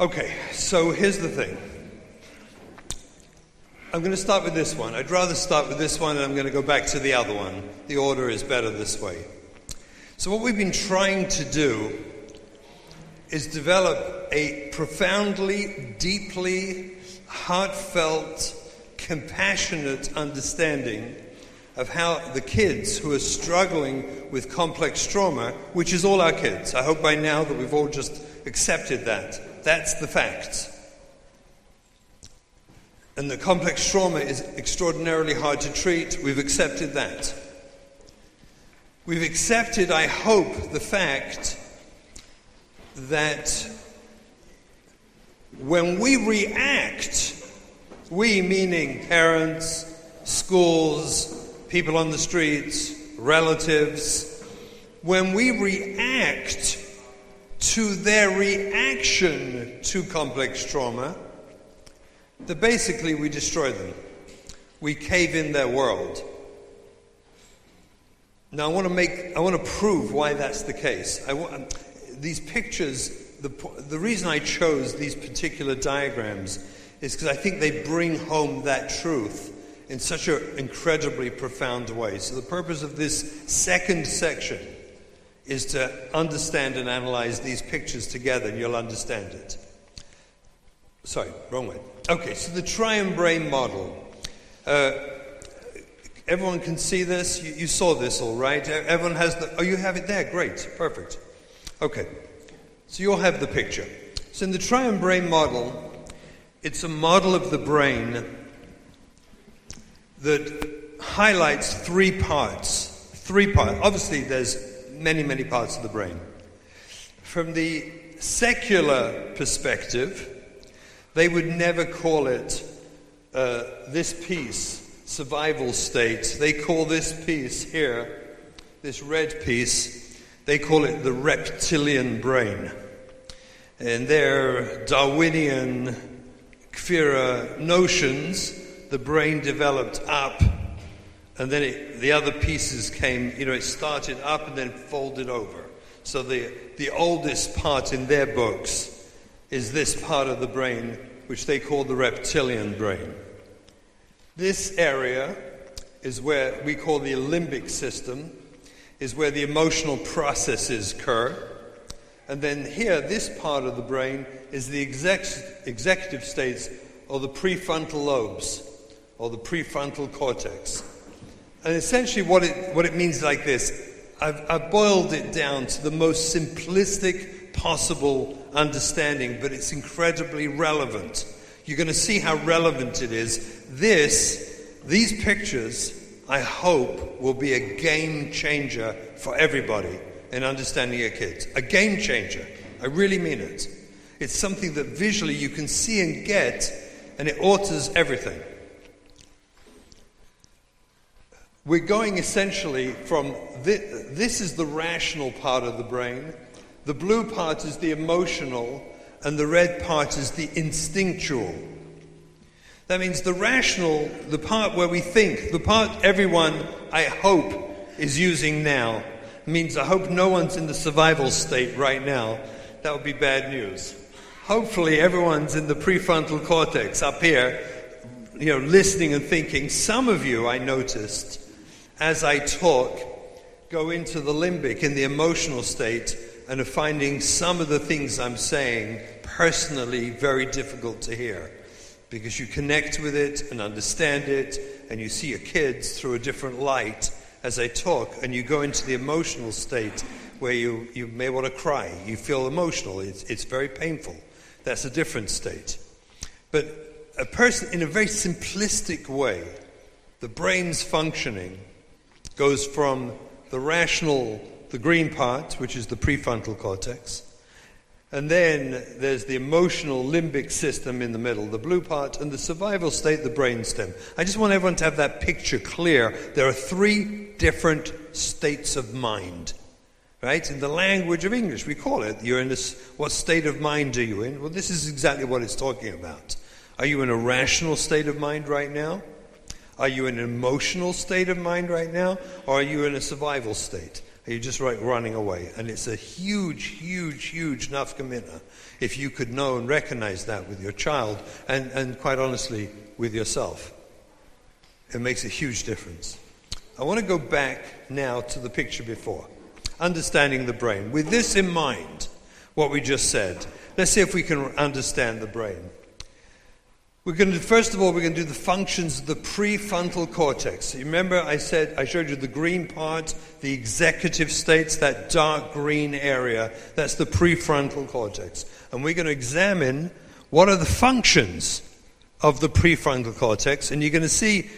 Okay, so here's the thing. I'm going to start with this one. I'd rather start with this one, and I'm going to go back to the other one. The order is better this way. So what we've been trying to do is develop a profoundly, deeply, heartfelt, compassionate understanding of how the kids who are struggling with complex trauma, which is all our kids. I hope by now that we've all just accepted that. That's the fact. And the complex trauma is extraordinarily hard to treat. We've accepted that. We've accepted, I hope, the fact that when we react, we meaning parents, schools, people on the streets, relatives, when we react to their reaction to complex trauma, that basically we destroy them. We cave in their world. Now I want to prove why that's the case. These pictures, the reason I chose these particular diagrams is because I think they bring home that truth in such an incredibly profound way. So the purpose of this second section is to understand and analyze these pictures together, and you'll understand it. Sorry, wrong way. Okay, so the triune brain model. Everyone can see this? You saw this all right? Everyone has the... Oh, you have it there? Great, perfect. Okay, so you'll have the picture. So in the triune brain model, it's a model of the brain that highlights three parts. Obviously, there's many parts of the brain. From the secular perspective, they would never call it this piece, survival state. They call this piece here, this red piece, they call it the reptilian brain. And their Darwinian Kfira notions, the brain developed up, and then the other pieces came, it started up and then folded over. So the oldest part in their books is this part of the brain, which they call the reptilian brain. This area is where we call the limbic system, is where the emotional processes occur. And then here, this part of the brain is the executive states, or the prefrontal lobes, or the prefrontal cortex. And essentially what it means is like this. I've boiled it down to the most simplistic possible understanding, but it's incredibly relevant. You're going to see how relevant it is. These pictures, I hope, will be a game changer for everybody in understanding your kids. A game changer. I really mean it. It's something that visually you can see and get, and it alters everything. We're going essentially from this is the rational part of the brain, the blue part is the emotional, and the red part is the instinctual. That means the rational, the part where we think, the part everyone, I hope, is using now, means I hope no one's in the survival state right now. That would be bad news. Hopefully everyone's in the prefrontal cortex up here, listening and thinking. Some of you, I noticed, as I talk, go into the limbic, in the emotional state, and are finding some of the things I'm saying personally very difficult to hear. Because you connect with it and understand it, and you see your kids through a different light as I talk, and you go into the emotional state where you may want to cry. You feel emotional. It's very painful. That's a different state. But a person, in a very simplistic way, the brain's functioning goes from the rational, the green part, which is the prefrontal cortex, and then there's the emotional limbic system in the middle, the blue part, and the survival state, the brainstem. I just want everyone to have that picture clear. There are three different states of mind, right? In the language of English, we call it, you're in this, what state of mind are you in? Well, this is exactly what it's talking about. Are you in a rational state of mind right now? Are you in an emotional state of mind right now? Or are you in a survival state? You're just running away. And it's a huge, huge, huge nafkamina if you could know and recognize that with your child and quite honestly, with yourself. It makes a huge difference. I want to go back now to the picture before. Understanding the brain. With this in mind, what we just said, let's see if we can understand the brain. First of all, we're going to do the functions of the prefrontal cortex. You remember I showed you the green part, the executive states, that dark green area. That's the prefrontal cortex. And we're going to examine what are the functions of the prefrontal cortex. And you're going to see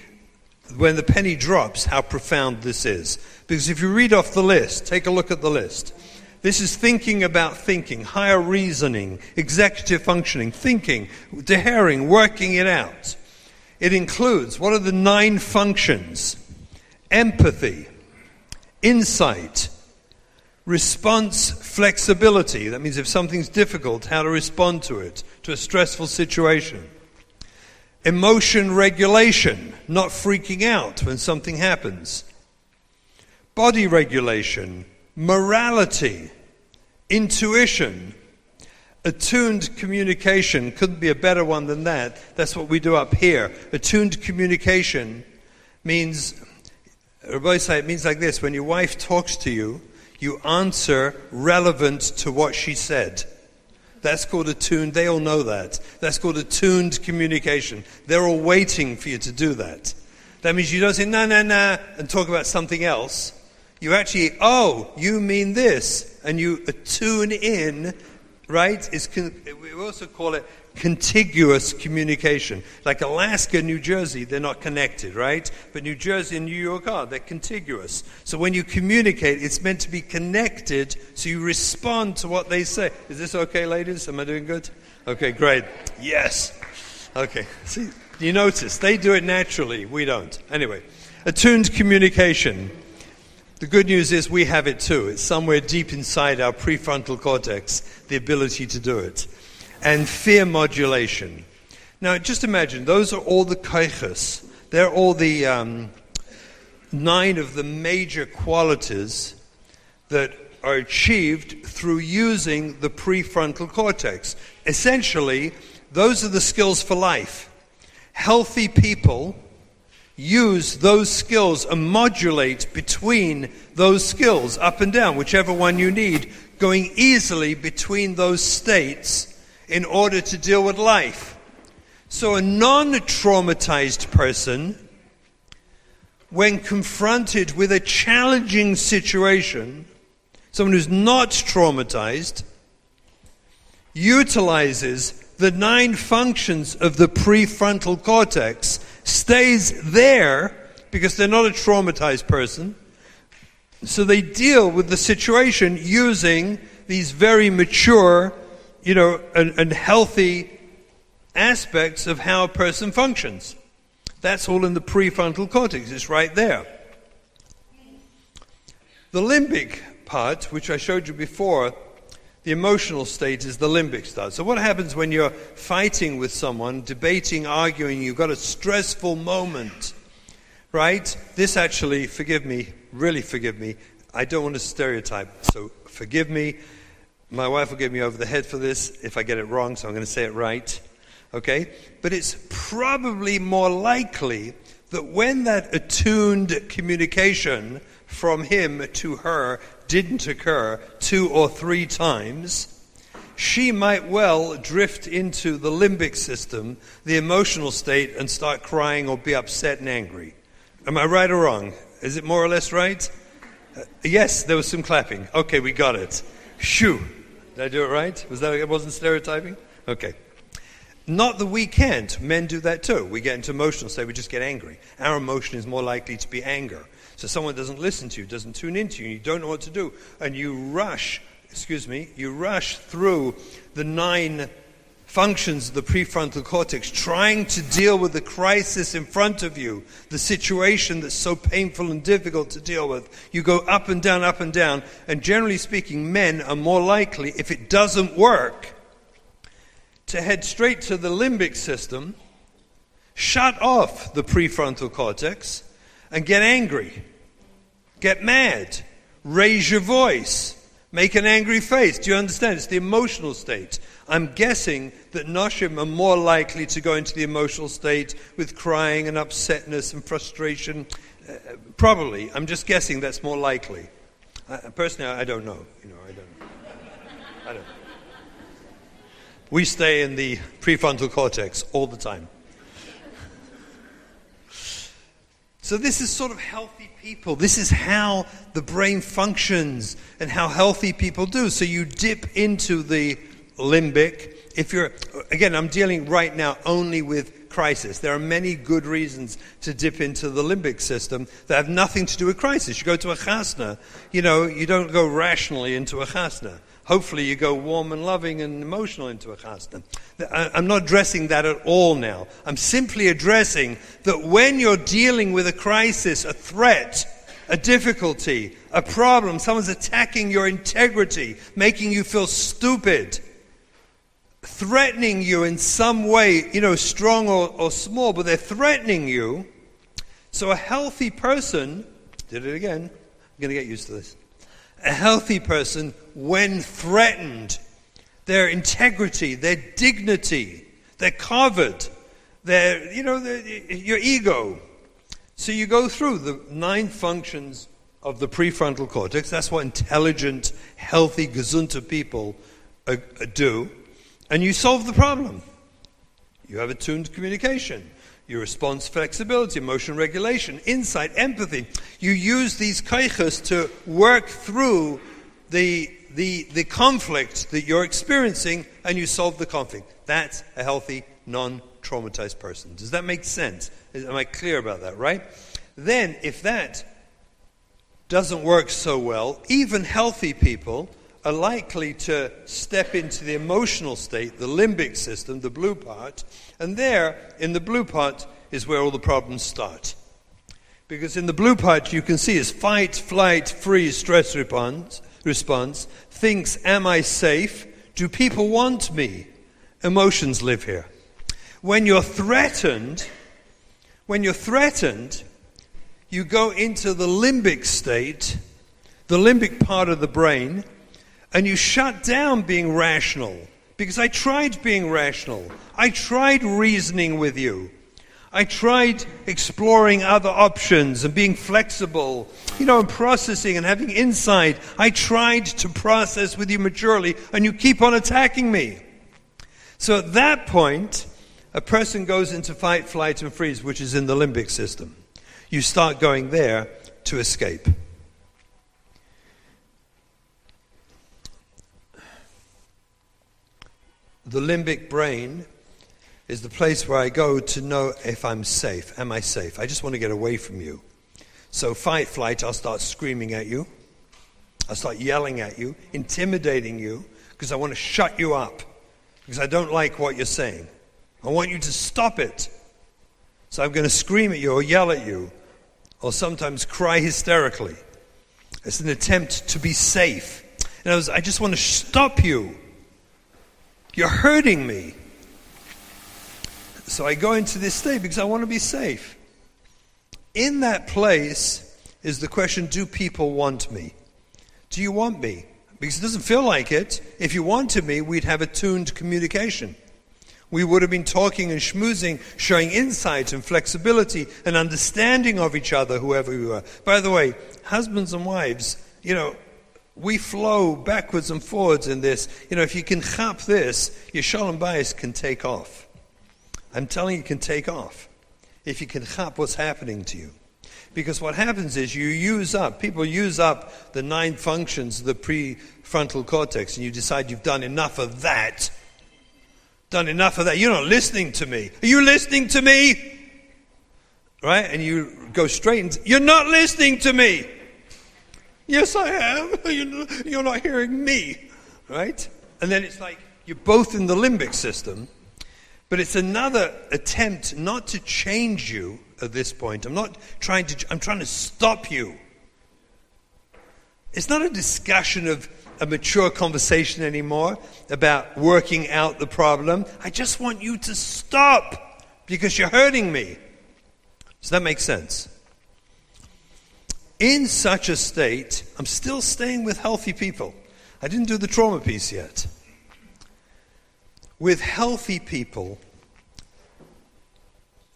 when the penny drops how profound this is. Because if you read off the list, take a look at the list. This is thinking about thinking, higher reasoning, executive functioning, thinking, daring, working it out. It includes, what are the 9 functions? Empathy, insight, response flexibility. That means if something's difficult, how to respond to it, to a stressful situation. Emotion regulation, not freaking out when something happens. Body regulation, morality, intuition, attuned communication. Couldn't be a better one than that. That's what we do up here. Attuned communication means, Rabbi say it means like this: when your wife talks to you, you answer relevant to what she said. That's called attuned. They all know that. That's called attuned communication. They're all waiting for you to do that. That means you don't say nah and talk about something else. You actually, you mean this, and you attune in, right? We also call it contiguous communication. Like Alaska and New Jersey, they're not connected, right? But New Jersey and New York are. They're contiguous. So when you communicate, it's meant to be connected, so you respond to what they say. Is this okay, ladies? Am I doing good? Okay, great. Yes. Okay. See, you notice, they do it naturally. We don't. Anyway, attuned communication. The good news is we have it too. It's somewhere deep inside our prefrontal cortex, the ability to do it. And fear modulation. Now, just imagine, those are all the kaiches. They're all the 9 of the major qualities that are achieved through using the prefrontal cortex. Essentially, those are the skills for life. Healthy people use those skills and modulate between those skills, up and down, whichever one you need, going easily between those states in order to deal with life. So a non-traumatized person, when confronted with a challenging situation, someone who's not traumatized, utilizes the 9 functions of the prefrontal cortex, stays there because they're not a traumatized person. So they deal with the situation using these very mature, and healthy aspects of how a person functions. That's all in the prefrontal cortex. It's right there. The limbic part, which I showed you before, the emotional state is the limbic state. So what happens when you're fighting with someone, debating, arguing, you've got a stressful moment, right? This actually, forgive me, really forgive me, I don't want to stereotype, so forgive me. My wife will get me over the head for this if I get it wrong, so I'm going to say it right, okay? But it's probably more likely that when that attuned communication from him to her didn't occur 2 or 3 times, she might well drift into the limbic system, the emotional state, and start crying or be upset and angry. Am I right or wrong? Is it more or less right? Yes, there was some clapping. Okay, we got it. Shoo. Did I do it right? It wasn't stereotyping? Okay. Not that we can't. Men do that too. We get into emotional state, we just get angry. Our emotion is more likely to be anger. So someone doesn't listen to you, doesn't tune into you, you don't know what to do, and you rush through the 9 functions of the prefrontal cortex, trying to deal with the crisis in front of you, the situation that's so painful and difficult to deal with. You go up and down, and generally speaking, men are more likely, if it doesn't work, to head straight to the limbic system, shut off the prefrontal cortex, and get angry, get mad, raise your voice, make an angry face. Do you understand? It's the emotional state. I'm guessing that Noshim are more likely to go into the emotional state with crying and upsetness and frustration. Probably. I'm just guessing that's more likely. Personally, I don't know. I don't. We stay in the prefrontal cortex all the time. So this is sort of healthy people. This is how the brain functions and how healthy people do. So you dip into the limbic. Again, I'm dealing right now only with crisis. There are many good reasons to dip into the limbic system that have nothing to do with crisis. You go to a chasna, you don't go rationally into a chasna. Hopefully you go warm and loving and emotional into a chasna. I'm not addressing that at all now. I'm simply addressing that when you're dealing with a crisis, a threat, a difficulty, a problem, someone's attacking your integrity, making you feel stupid, threatening you in some way, strong or small, but they're threatening you. So a healthy person, did it again, I'm going to get used to this. A healthy person, when threatened, their integrity, their dignity, they're covered, your ego. So you go through the 9 functions of the prefrontal cortex. That's what intelligent, healthy, gesunde people do. And you solve the problem. You have attuned communication. Your response flexibility, emotion regulation, insight, empathy. You use these kaiches to work through the conflict that you're experiencing, and you solve the conflict. That's a healthy, non-traumatized person. Does that make sense? Am I clear about that, right? Then, if that doesn't work so well, even healthy people are likely to step into the emotional state, the limbic system, the blue part, and there, in the blue part, is where all the problems start. Because in the blue part, you can see is fight, flight, freeze, stress response, thinks, am I safe? Do people want me? Emotions live here. When you're threatened, you go into the limbic state, the limbic part of the brain, and you shut down being rational. Because I tried being rational. I tried reasoning with you. I tried exploring other options and being flexible, and processing and having insight. I tried to process with you maturely, and you keep on attacking me. So at that point, a person goes into fight, flight, and freeze, which is in the limbic system. You start going there to escape. The limbic brain is the place where I go to know if I'm safe. Am I safe? I just want to get away from you. So fight, flight, I'll start screaming at you. I'll start yelling at you, intimidating you, because I want to shut you up, because I don't like what you're saying. I want you to stop it. So I'm going to scream at you or yell at you, or sometimes cry hysterically. It's an attempt to be safe. In other words, I just want to stop you. You're hurting me. So I go into this state because I want to be safe. In that place is the question, do people want me? Do you want me? Because it doesn't feel like it. If you wanted me, we'd have attuned communication. We would have been talking and schmoozing, showing insight and flexibility and understanding of each other, whoever we were. By the way, husbands and wives, we flow backwards and forwards in this. If you can chap this, your shalom bayis can take off. I'm telling you, it can take off. If you can chap what's happening to you. Because what happens is people use up the 9 functions of the prefrontal cortex, and you decide you've done enough of that. Done enough of that. You're not listening to me. Are you listening to me? Right? And you go straight into, you're not listening to me. Yes, I am. You're not hearing me. Right? And then it's like you're both in the limbic system, but it's another attempt not to change you at this point. I'm trying to stop you. It's not a discussion of a mature conversation anymore about working out the problem. I just want you to stop because you're hurting me. Does that make sense? In such a state, I'm still staying with healthy people. I didn't do the trauma piece yet. With healthy people,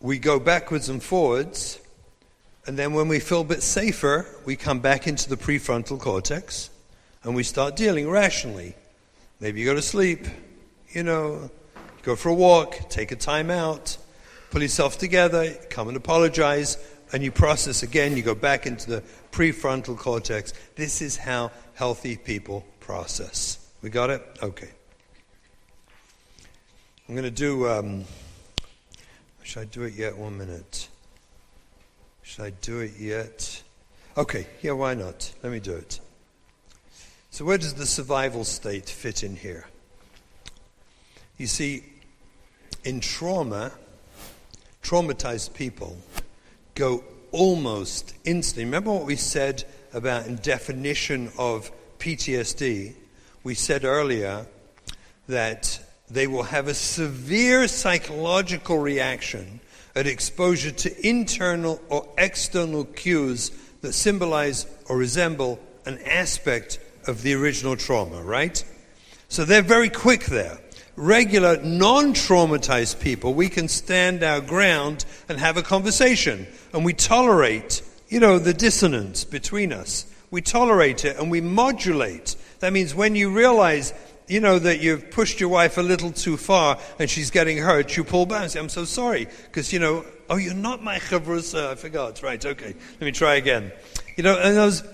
we go backwards and forwards, and then when we feel a bit safer, we come back into the prefrontal cortex, and we start dealing rationally. Maybe you go to sleep, go for a walk, take a time out, pull yourself together, come and apologize, and you process again, you go back into the prefrontal cortex. This is how healthy people process. We got it? Okay. I'm going to do, should I do it yet? 1 minute. Should I do it yet? Okay, yeah, why not? Let me do it. So where does the survival state fit in here? You see, in trauma, traumatized people go almost instantly. Remember what we said about in definition of PTSD? We said earlier that they will have a severe psychological reaction at exposure to internal or external cues that symbolize or resemble an aspect of the original trauma, right? So they're very quick there. Regular, non-traumatized people, we can stand our ground and have a conversation. And we tolerate, the dissonance between us. We tolerate it and we modulate. That means when you realize, that you've pushed your wife a little too far and she's getting hurt, you pull back and say, I'm so sorry. Because, oh, you're not my chavrusa. I forgot. Right, okay. Let me try again. And those,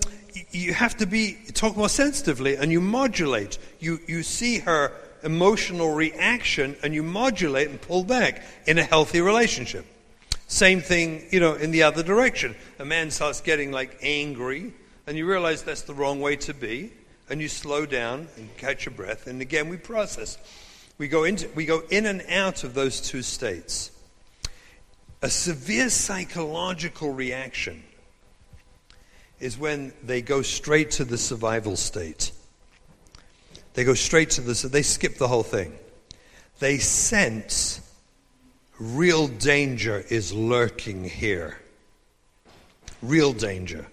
you have to talk more sensitively and you modulate. You see her emotional reaction and you modulate and pull back in a healthy relationship. Same thing, in the other direction. A man starts getting angry and you realize that's the wrong way to be. And you slow down and catch your breath, and again we process. We go in and out of those two states. A severe psychological reaction is when they go straight to the survival state. They go straight to they skip the whole thing. They sense real danger is lurking here. Real danger.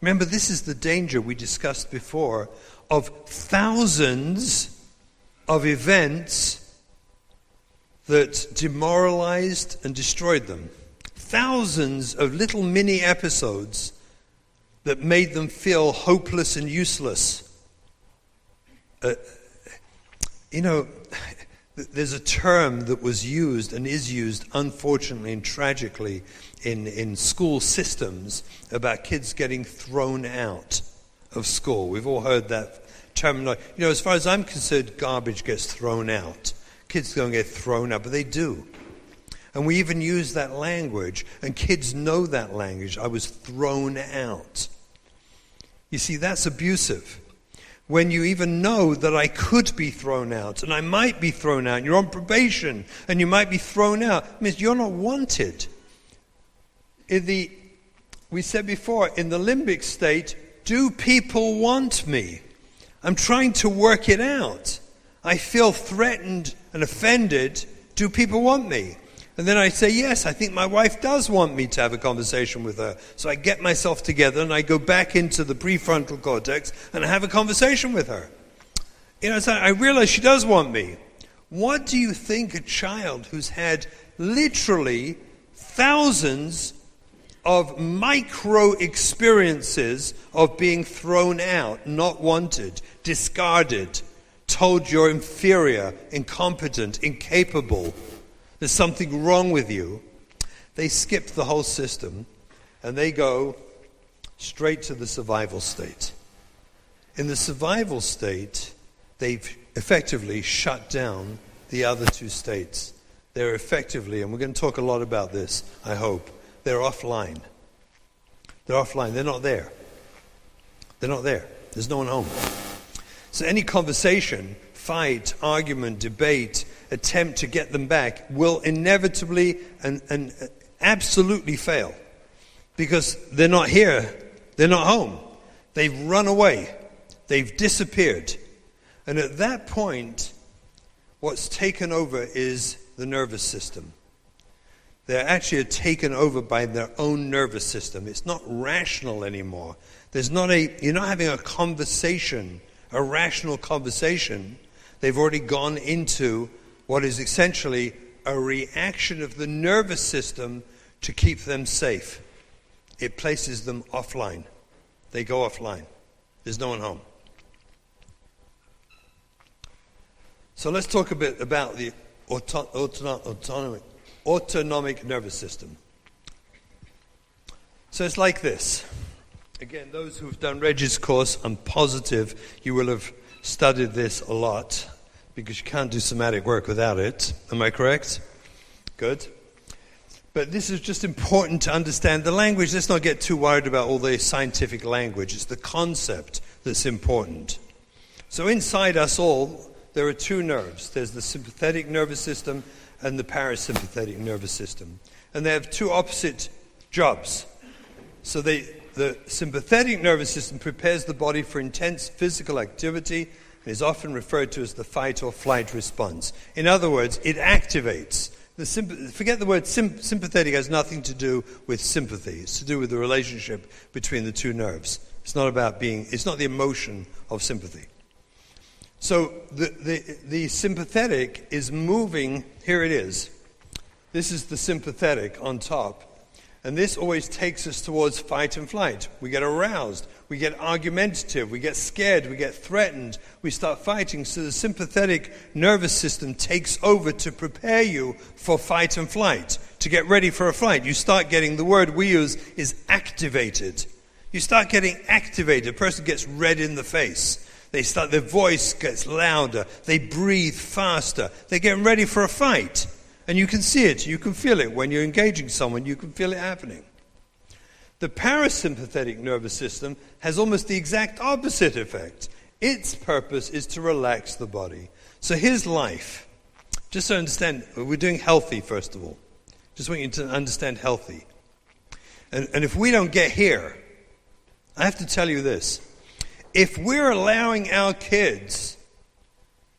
Remember, this is the danger we discussed before of thousands of events that demoralized and destroyed them. Thousands of little mini episodes that made them feel hopeless and useless. There's a term that was used and is used, unfortunately and tragically, in school systems about kids getting thrown out of school. We've all heard that terminology. As far as I'm concerned, garbage gets thrown out. Kids don't get thrown out, but they do. And we even use that language, and kids know that language. I was thrown out. You see, that's abusive. When you even know that I could be thrown out, and I might be thrown out, and you're on probation, and you might be thrown out, it means you're not wanted. We said before, in the limbic state, do people want me? I'm trying to work it out. I feel threatened and offended. Do people want me? And then I say, yes, I think my wife does want me to have a conversation with her. So I get myself together and I go back into the prefrontal cortex and I have a conversation with her. So I realize she does want me. What do you think a child who's had literally thousands of micro experiences of being thrown out, not wanted, discarded, told you're inferior, incompetent, incapable, there's something wrong with you, they skip the whole system and they go straight to the survival state. In the survival state, they've effectively shut down the other two states. They're effectively, and we're going to talk a lot about this, I hope, they're offline. They're offline. They're not there. They're not there. There's no one home. So any conversation, fight, argument, debate, attempt to get them back will inevitably and absolutely fail. Because they're not here. They're not home. They've run away. They've disappeared. And at that point, what's taken over is the nervous system. They're actually taken over by their own nervous system. It's not rational anymore. You're not having a conversation, a rational conversation. They've already gone into what is essentially a reaction of the nervous system to keep them safe. It places them offline. They go offline. There's no one home. So let's talk a bit about the autonomic nervous system. So it's like this. Again, those who've done Reggie's course, I'm positive you will have studied this a lot, because you can't do somatic work without it. Am I correct? Good. But this is just important to understand the language. Let's not get too worried about all the scientific language. It's the concept that's important. So inside us all, there are two nerves. There's the sympathetic nervous system and the parasympathetic nervous system. And they have two opposite jobs. So the sympathetic nervous system prepares the body for intense physical activity and is often referred to as the fight or flight response. In other words, it activates. Forget the word sympathetic. Has nothing to do with sympathy. It's to do with the relationship between the two nerves. It's not the emotion of sympathy. So the sympathetic is moving. Here it is. This is the sympathetic on top. And this always takes us towards fight and flight. We get aroused. We get argumentative. We get scared. We get threatened. We start fighting. So the sympathetic nervous system takes over to prepare you for fight and flight, to get ready for a fight. You start getting, the word we use is activated. You start getting activated. A person gets red in the face. Their voice gets louder. They breathe faster. They're getting ready for a fight. And you can see it. You can feel it. When you're engaging someone, you can feel it happening. The parasympathetic nervous system has almost the exact opposite effect. Its purpose is to relax the body. So here's life. Just to understand, we're doing healthy, first of all. Just want you to understand healthy. And if we don't get here, I have to tell you this. If we're allowing our kids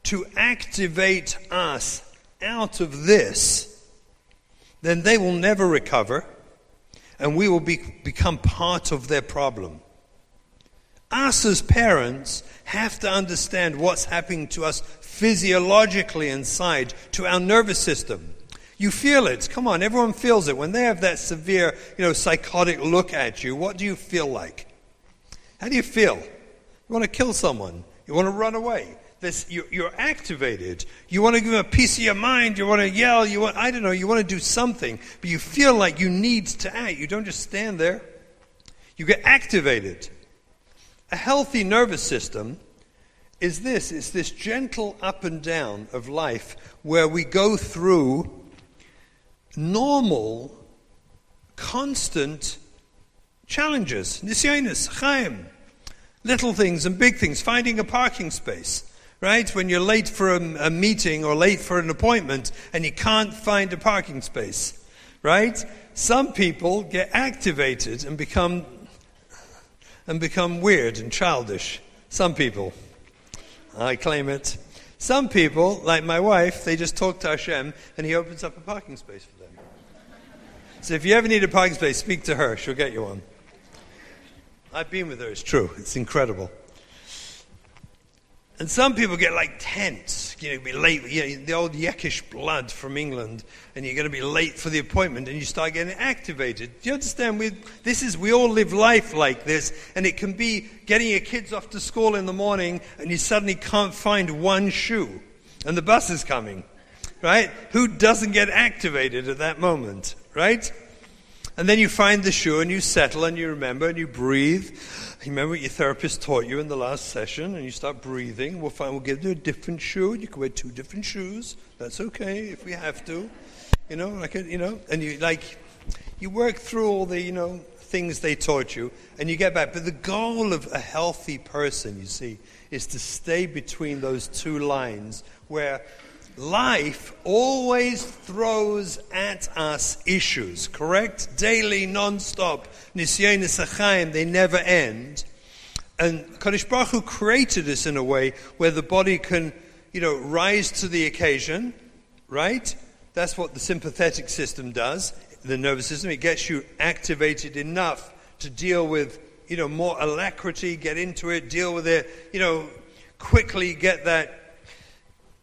to activate us out of this, then they will never recover, and we will become part of their problem. Us as parents have to understand what's happening to us physiologically inside, to our nervous system. You feel it. Come on, everyone feels it. When they have that severe, psychotic look at you, what do you feel like? How do you feel? You want to kill someone. You want to run away. You're activated. You want to give them a piece of your mind. You want to yell. You want to do something. But you feel like you need to act. You don't just stand there. You get activated. A healthy nervous system is this. It's this gentle up and down of life where we go through normal, constant challenges. Nisyonis, chaim. Little things and big things. Finding a parking space. Right? When you're late for a meeting or late for an appointment and you can't find a parking space. Right? Some people get activated and become weird and childish. Some people. I claim it. Some people, like my wife, they just talk to Hashem and he opens up a parking space for them. So if you ever need a parking space, speak to her. She'll get you one. I've been with her. It's true. It's incredible. And some people get like tense, be late, the old Yekish blood from England, and you're going to be late for the appointment, and you start getting activated. Do you understand? We all live life like this, and it can be getting your kids off to school in the morning, and you suddenly can't find one shoe, and the bus is coming, right? Who doesn't get activated at that moment, right? And then you find the shoe, and you settle, and you remember, and you breathe. You remember what your therapist taught you in the last session, and you start breathing. We'll give you a different shoe. You can wear 2 different shoes. That's okay if we have to. And you work through all the, things they taught you, and you get back. But the goal of a healthy person, you see, is to stay between those two lines where life always throws at us issues, correct? Daily, non-stop. Nisyonis achayim, they never end. And Kadosh Baruch Hu created us in a way where the body can, rise to the occasion, right? That's what the sympathetic system does, the nervous system. It gets you activated enough to deal with, more alacrity, get into it, deal with it, quickly get that,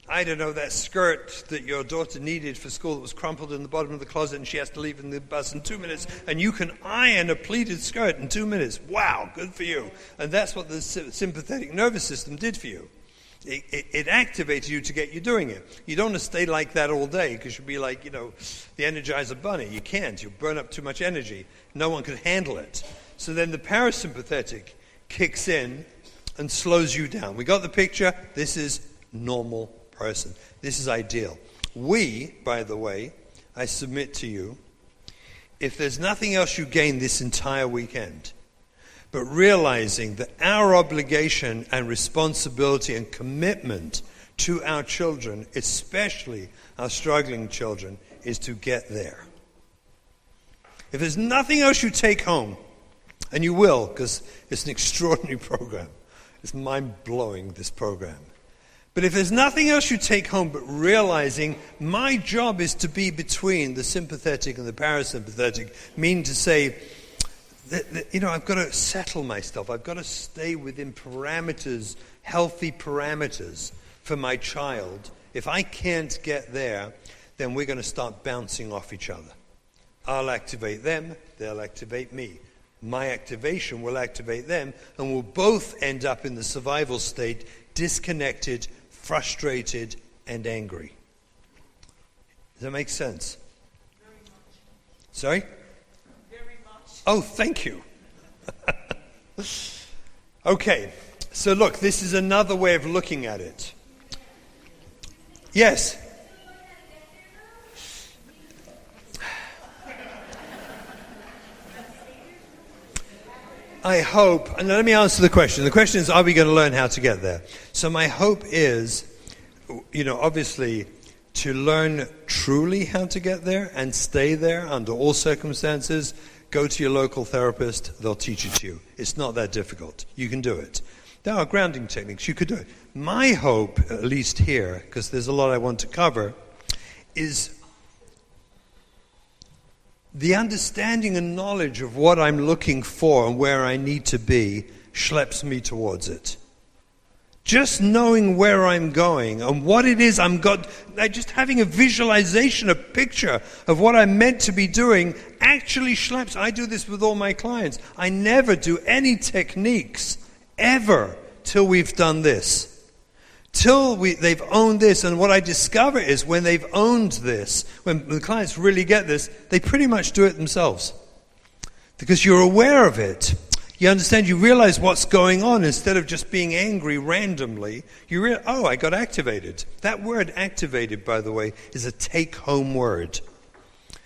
that skirt that your daughter needed for school that was crumpled in the bottom of the closet and she has to leave in the bus in 2 minutes, and you can iron a pleated skirt in 2 minutes. Wow, good for you. And that's what the sympathetic nervous system did for you. It activated you to get you doing it. You don't want to stay like that all day because you'll be like, the Energizer Bunny. You can't. You'll burn up too much energy. No one can handle it. So then the parasympathetic kicks in and slows you down. We got the picture. This is normal person. This is ideal. We, by the way, I submit to you, if there's nothing else you gain this entire weekend, but realizing that our obligation and responsibility and commitment to our children, especially our struggling children, is to get there. If there's nothing else you take home, and you will, because it's an extraordinary program. It's mind-blowing, this program. But if there's nothing else you take home but realizing my job is to be between the sympathetic and the parasympathetic, meaning to say, I've got to settle myself. I've got to stay within parameters, healthy parameters for my child. If I can't get there, then we're going to start bouncing off each other. I'll activate them, they'll activate me. My activation will activate them, and we'll both end up in the survival state, disconnected, frustrated, and angry. Does that make sense? Very much. Sorry? Very much. Oh, thank you. Okay, so look, this is another way of looking at it. Yes? I hope, and let me answer the question. The question is, are we going to learn how to get there? So my hope is, obviously, to learn truly how to get there and stay there under all circumstances. Go to your local therapist. They'll teach it to you. It's not that difficult. You can do it. There are grounding techniques. You could do it. My hope, at least here, because there's a lot I want to cover, is the understanding and knowledge of what I'm looking for and where I need to be schleps me towards it. Just knowing where I'm going and what it is just having a visualization, a picture of what I'm meant to be doing actually schleps. I do this with all my clients. I never do any techniques ever till we've done this. Till they've owned this. And what I discover is when they've owned this, when the clients really get this, they pretty much do it themselves. Because you're aware of it. You understand, you realize what's going on. Instead of just being angry randomly, you realize, I got activated. That word activated, by the way, is a take-home word.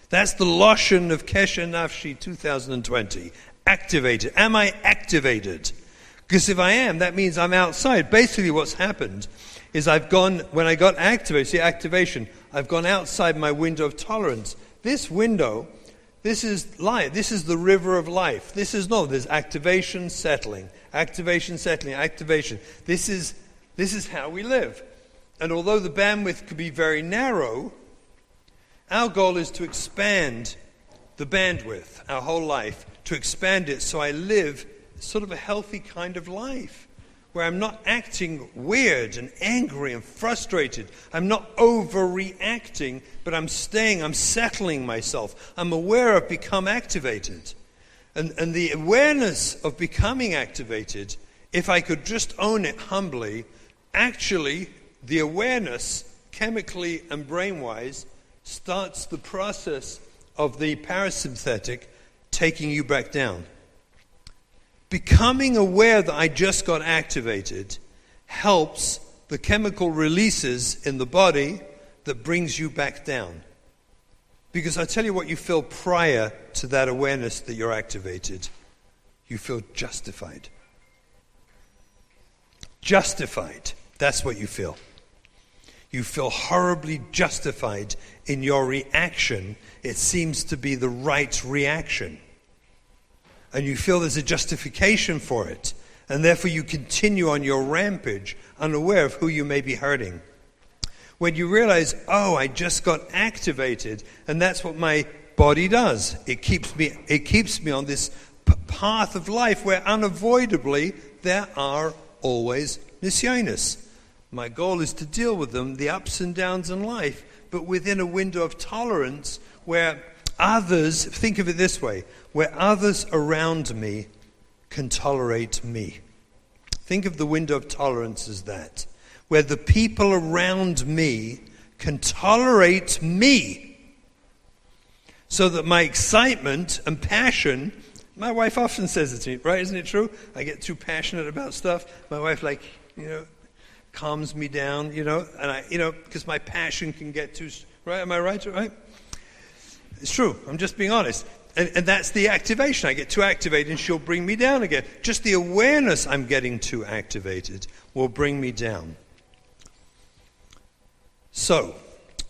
That's the Lashon of Kesher Nafshi 2020. Activated. Am I activated? Because if I am, that means I'm outside. Basically what's happened is when I got activated, see activation, I've gone outside my window of tolerance. This window, this is life. This is the river of life. There's activation, settling, activation, settling, activation. This is how we live. And although the bandwidth could be very narrow, our goal is to expand the bandwidth, our whole life, to expand it so I live sort of a healthy kind of life where I'm not acting weird and angry and frustrated. I'm not overreacting, but I'm settling myself. I'm aware of become activated. And the awareness of becoming activated, if I could just own it humbly, actually the awareness, chemically and brain-wise, starts the process of the parasympathetic taking you back down. Becoming aware that I just got activated helps the chemical releases in the body that brings you back down. Because I tell you what you feel prior to that awareness that you're activated. You feel justified. Justified. That's what you feel. You feel horribly justified in your reaction. It seems to be the right reaction. And you feel there's a justification for it. And therefore you continue on your rampage, unaware of who you may be hurting. When you realize, oh, I just got activated, and that's what my body does. It keeps me on this path of life where unavoidably there are always nisyonos. My goal is to deal with them, the ups and downs in life, but within a window of tolerance where others, think of it this way, where others around me can tolerate me. Think of the window of tolerance as that, where the people around me can tolerate me, so that my excitement and passion, my wife often says it to me, right? Isn't it true? I get too passionate about stuff. My wife, calms me down, and because my passion can get too, right? Am I right? Right? It's true. I'm just being honest. And that's the activation. I get too activated and she'll bring me down again. Just the awareness I'm getting too activated will bring me down. So,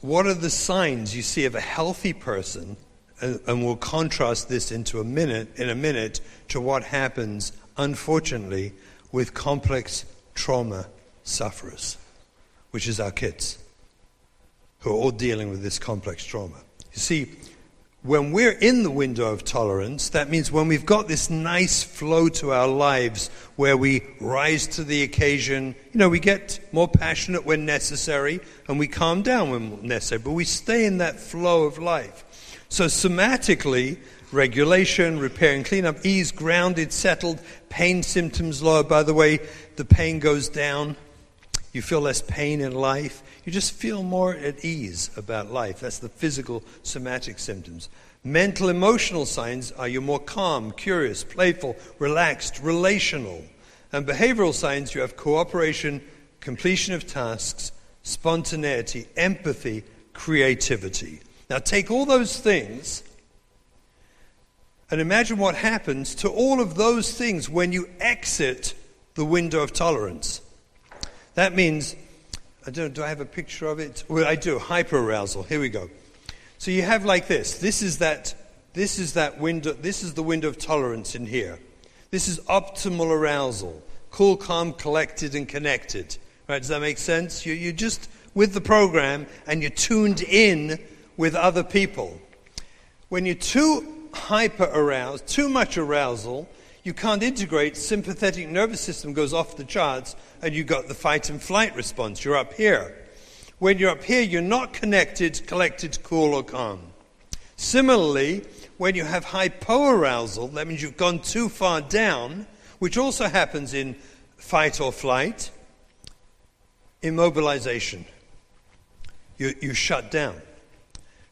what are the signs you see of a healthy person? And we'll contrast this in a minute to what happens, unfortunately, with complex trauma sufferers, which is our kids, who are all dealing with this complex trauma. You see, when we're in the window of tolerance, that means when we've got this nice flow to our lives where we rise to the occasion, we get more passionate when necessary and we calm down when necessary, but we stay in that flow of life. So somatically, regulation, repair and cleanup, ease, grounded, settled, pain symptoms lower. By the way, the pain goes down. You feel less pain in life. You just feel more at ease about life. That's the physical somatic symptoms. Mental emotional signs are you're more calm, curious, playful, relaxed, relational. And behavioral signs, you have cooperation, completion of tasks, spontaneity, empathy, creativity. Now take all those things and imagine what happens to all of those things when you exit the window of tolerance. That means, do I have a picture of it? Well, I do, hyperarousal. Here we go. So you have like this. This is that window, this is the window of tolerance in here. This is optimal arousal. Cool, calm, collected, and connected. Right, does that make sense? You're just with the program and you're tuned in with other people. When you're too hyper-aroused, too much arousal, you can't integrate, sympathetic nervous system goes off the charts, and you got the fight and flight response. You're up here. When you're up here, you're not connected, collected, cool, or calm. Similarly, when you have hypoarousal, that means you've gone too far down, which also happens in fight or flight, immobilization. You shut down.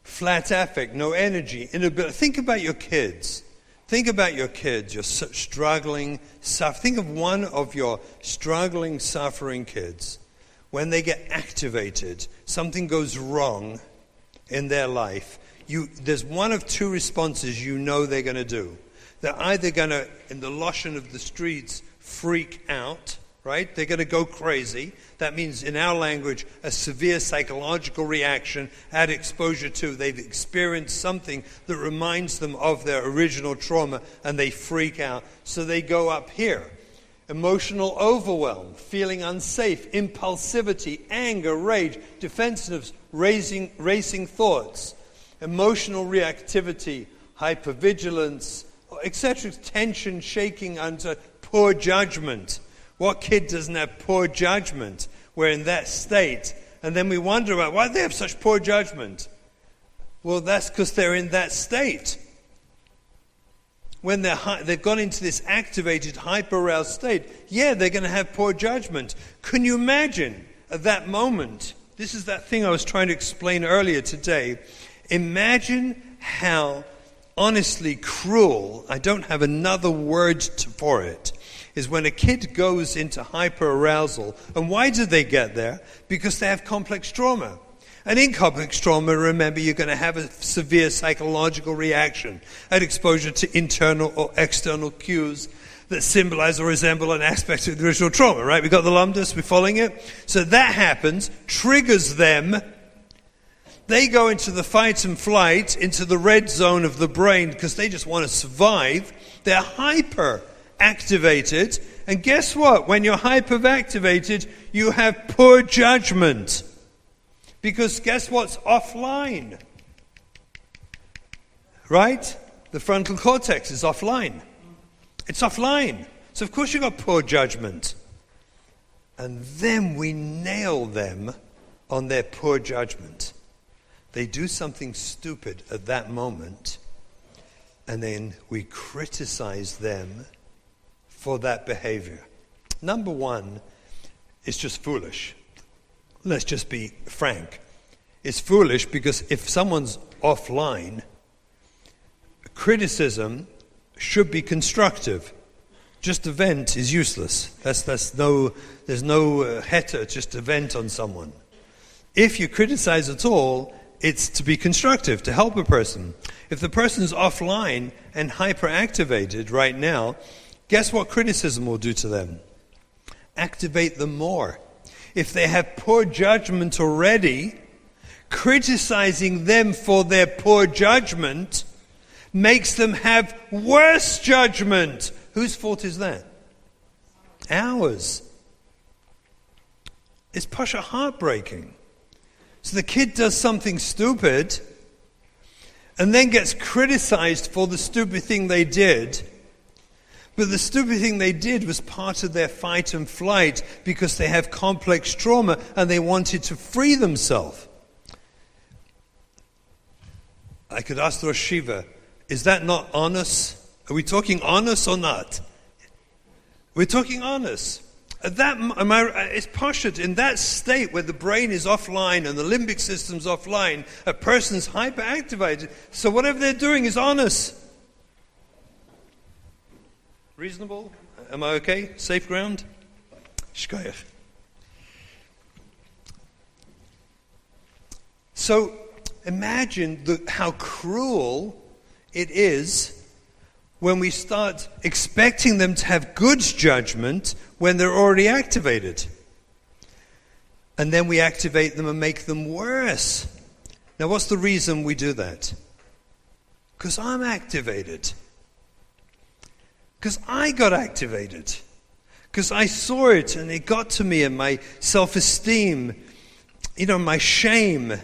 Flat affect, no energy, inability. Think about your kids. Think about your kids, you're struggling, think of one of your struggling, suffering kids. When they get activated, something goes wrong in their life. There's one of two responses they're going to do. They're either going to, in the lotion of the streets, freak out, right? They're going to go crazy. That means, in our language, a severe psychological reaction at exposure to. They've experienced something that reminds them of their original trauma, and they freak out. So they go up here. Emotional overwhelm, feeling unsafe, impulsivity, anger, rage, defensiveness, racing thoughts, emotional reactivity, hypervigilance, etc., tension, shaking under poor judgment. What kid doesn't have poor judgment? We're in that state. And then we wonder about why they have such poor judgment. Well, that's because they're in that state. When they've gone into this activated, hyper-aroused state, they're going to have poor judgment. Can you imagine at that moment? This is that thing I was trying to explain earlier today. Imagine how honestly cruel, I don't have another word for it, is when a kid goes into hyperarousal. And why do they get there? Because they have complex trauma. And in complex trauma, remember, you're going to have a severe psychological reaction at exposure to internal or external cues that symbolize or resemble an aspect of the original trauma, right? We've got the lambdas, we're following it. So that happens, triggers them. They go into the fight and flight, into the red zone of the brain because they just want to survive. They're hyper-activated. And guess what? When you're hyper-activated, you have poor judgment. Because guess what's offline? Right? The frontal cortex is offline. It's offline. So of course you've got poor judgment. And then we nail them on their poor judgment. They do something stupid at that moment, and then we criticize them for that behavior. Number one, it's just foolish. Let's just be frank. It's foolish because if someone's offline, criticism should be constructive. Just a vent is useless. There's no heter, just a vent on someone. If you criticize at all, it's to be constructive, to help a person. If the person's offline and hyperactivated right now, guess what criticism will do to them? Activate them more. If they have poor judgment already, criticizing them for their poor judgment makes them have worse judgment. Whose fault is that? Ours. It's pasha heartbreaking. So the kid does something stupid and then gets criticized for the stupid thing they did. But the stupid thing they did was part of their fight and flight because they have complex trauma and they wanted to free themselves. I could ask the Rosh Shiva, is that not honest? Are we talking honest or not? We're talking honest. It's poshut. In that state where the brain is offline and the limbic system's offline, a person's hyperactivated. So whatever they're doing is honest. Reasonable? Am I okay? Safe ground? Shkoyach. So imagine how cruel it is when we start expecting them to have good judgment when they're already activated. And then we activate them and make them worse. Now what's the reason we do that? Because I'm activated. Because I got activated. Because I saw it and it got to me and my self-esteem, my shame.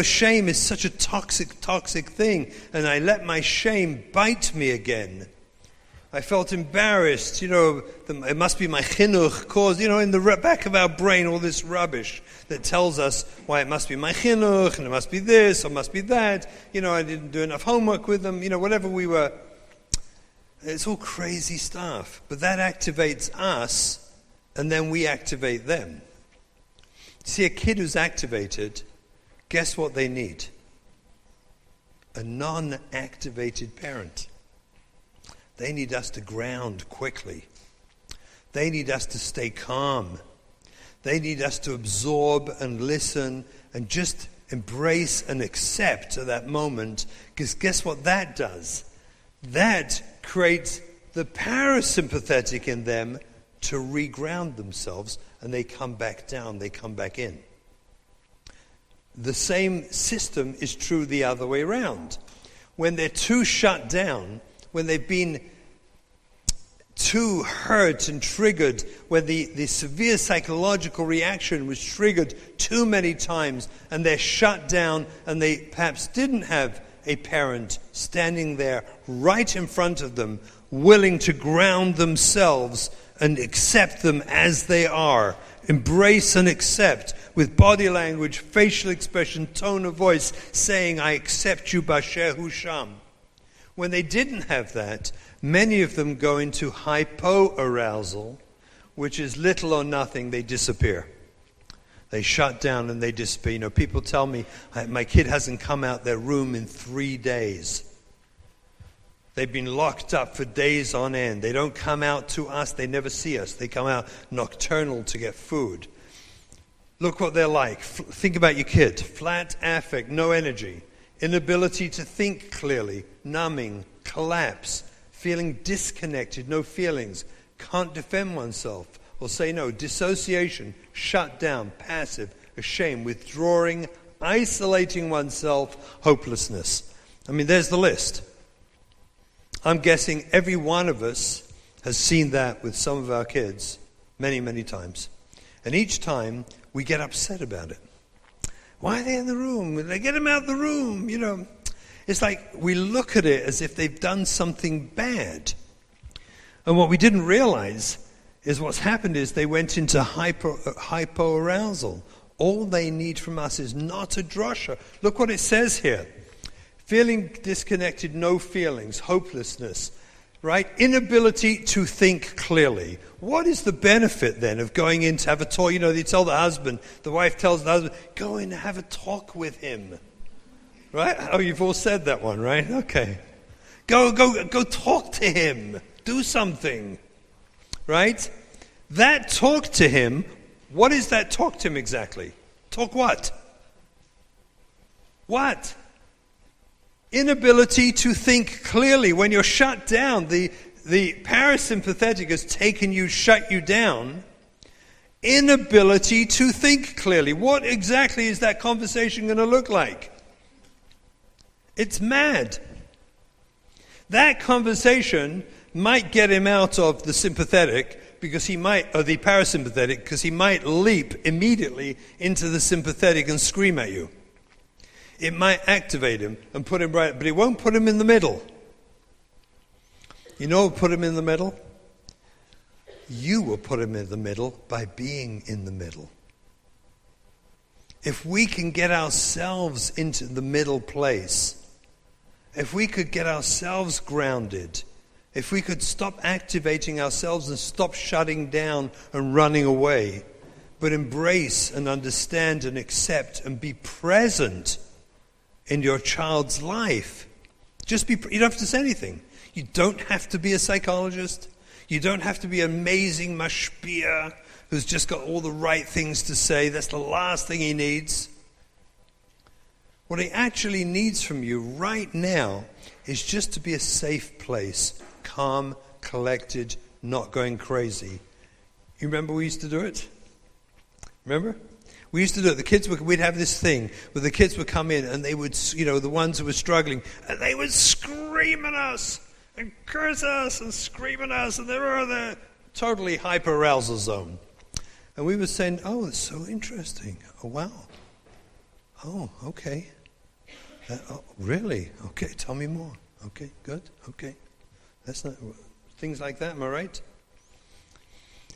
Shame is such a toxic thing. And I let my shame bite me again. I felt embarrassed. It must be my chinuch cause. In the back of our brain, all this rubbish that tells us why it must be my chinuch, and it must be this, or it must be that. I didn't do enough homework with them. Whatever we were. It's all crazy stuff. But that activates us, and then we activate them. See, a kid who's activated, guess what they need? A non-activated parent. They need us to ground quickly. They need us to stay calm. They need us to absorb and listen and just embrace and accept at that moment. Because guess what that does? That creates the parasympathetic in them to reground themselves, and they come back down, they come back in. The same system is true the other way around. When they're too shut down, when they've been too hurt and triggered, when the severe psychological reaction was triggered too many times, and they're shut down, and they perhaps didn't have a parent standing there right in front of them, willing to ground themselves and accept them as they are, embrace and accept with body language, facial expression, tone of voice, saying, I accept you, Basher Husham. When they didn't have that, many of them go into hypoarousal, which is little or nothing, they disappear. They shut down and they disappear. People tell me, my kid hasn't come out their room in 3 days. They've been locked up for days on end. They don't come out to us. They never see us. They come out nocturnal to get food. Look what they're like. Think about your kid. Flat affect, no energy. Inability to think clearly. Numbing, collapse. Feeling disconnected, no feelings. Can't defend oneself or say no. Dissociation, shut down, passive, ashamed, withdrawing, isolating oneself, hopelessness. There's the list. I'm guessing every one of us has seen that with some of our kids many, many times. And each time we get upset about it. Why are they in the room? They get them out of the room, It's like we look at it as if they've done something bad. And what we didn't realize is what's happened is they went into hypoarousal. All they need from us is not a drosha. Look what it says here. Feeling disconnected, no feelings, hopelessness, right? Inability to think clearly. What is the benefit then of going in to have a talk? They tell the husband, the wife tells the husband, go in and have a talk with him. Right? Oh, you've all said that one, right? Okay. Go talk to him. Do something. Right? That talk to him, what is that talk to him exactly? Talk what? What? Inability to think clearly. When you're shut down, the parasympathetic has shut you down. Inability to think clearly. What exactly is that conversation going to look like? It's mad. That conversation might get him out of the sympathetic or the parasympathetic, because he might leap immediately into the sympathetic and scream at you. It might activate him and put him right, but it won't put him in the middle. You know what will put him in the middle? You will put him in the middle by being in the middle. If we can get ourselves into the middle place, if we could get ourselves grounded, if we could stop activating ourselves and stop shutting down and running away, but embrace and understand and accept and be present in your child's life. You don't have to say anything. You don't have to be a psychologist. You don't have to be an amazing mashpia who's just got all the right things to say. That's the last thing he needs. What he actually needs from you right now is just to be a safe place, calm, collected, not going crazy. You remember we used to do it? Remember? We used to do it. We'd have this thing where the kids would come in and they would, the ones who were struggling, and they would scream at us and curse us and scream at us, and they were in the totally hyper-arousal zone. And we were saying, oh, it's so interesting. Oh, wow. Oh, okay. Oh, really? Okay, tell me more. Okay, good. Okay. That's not things like that, am I right?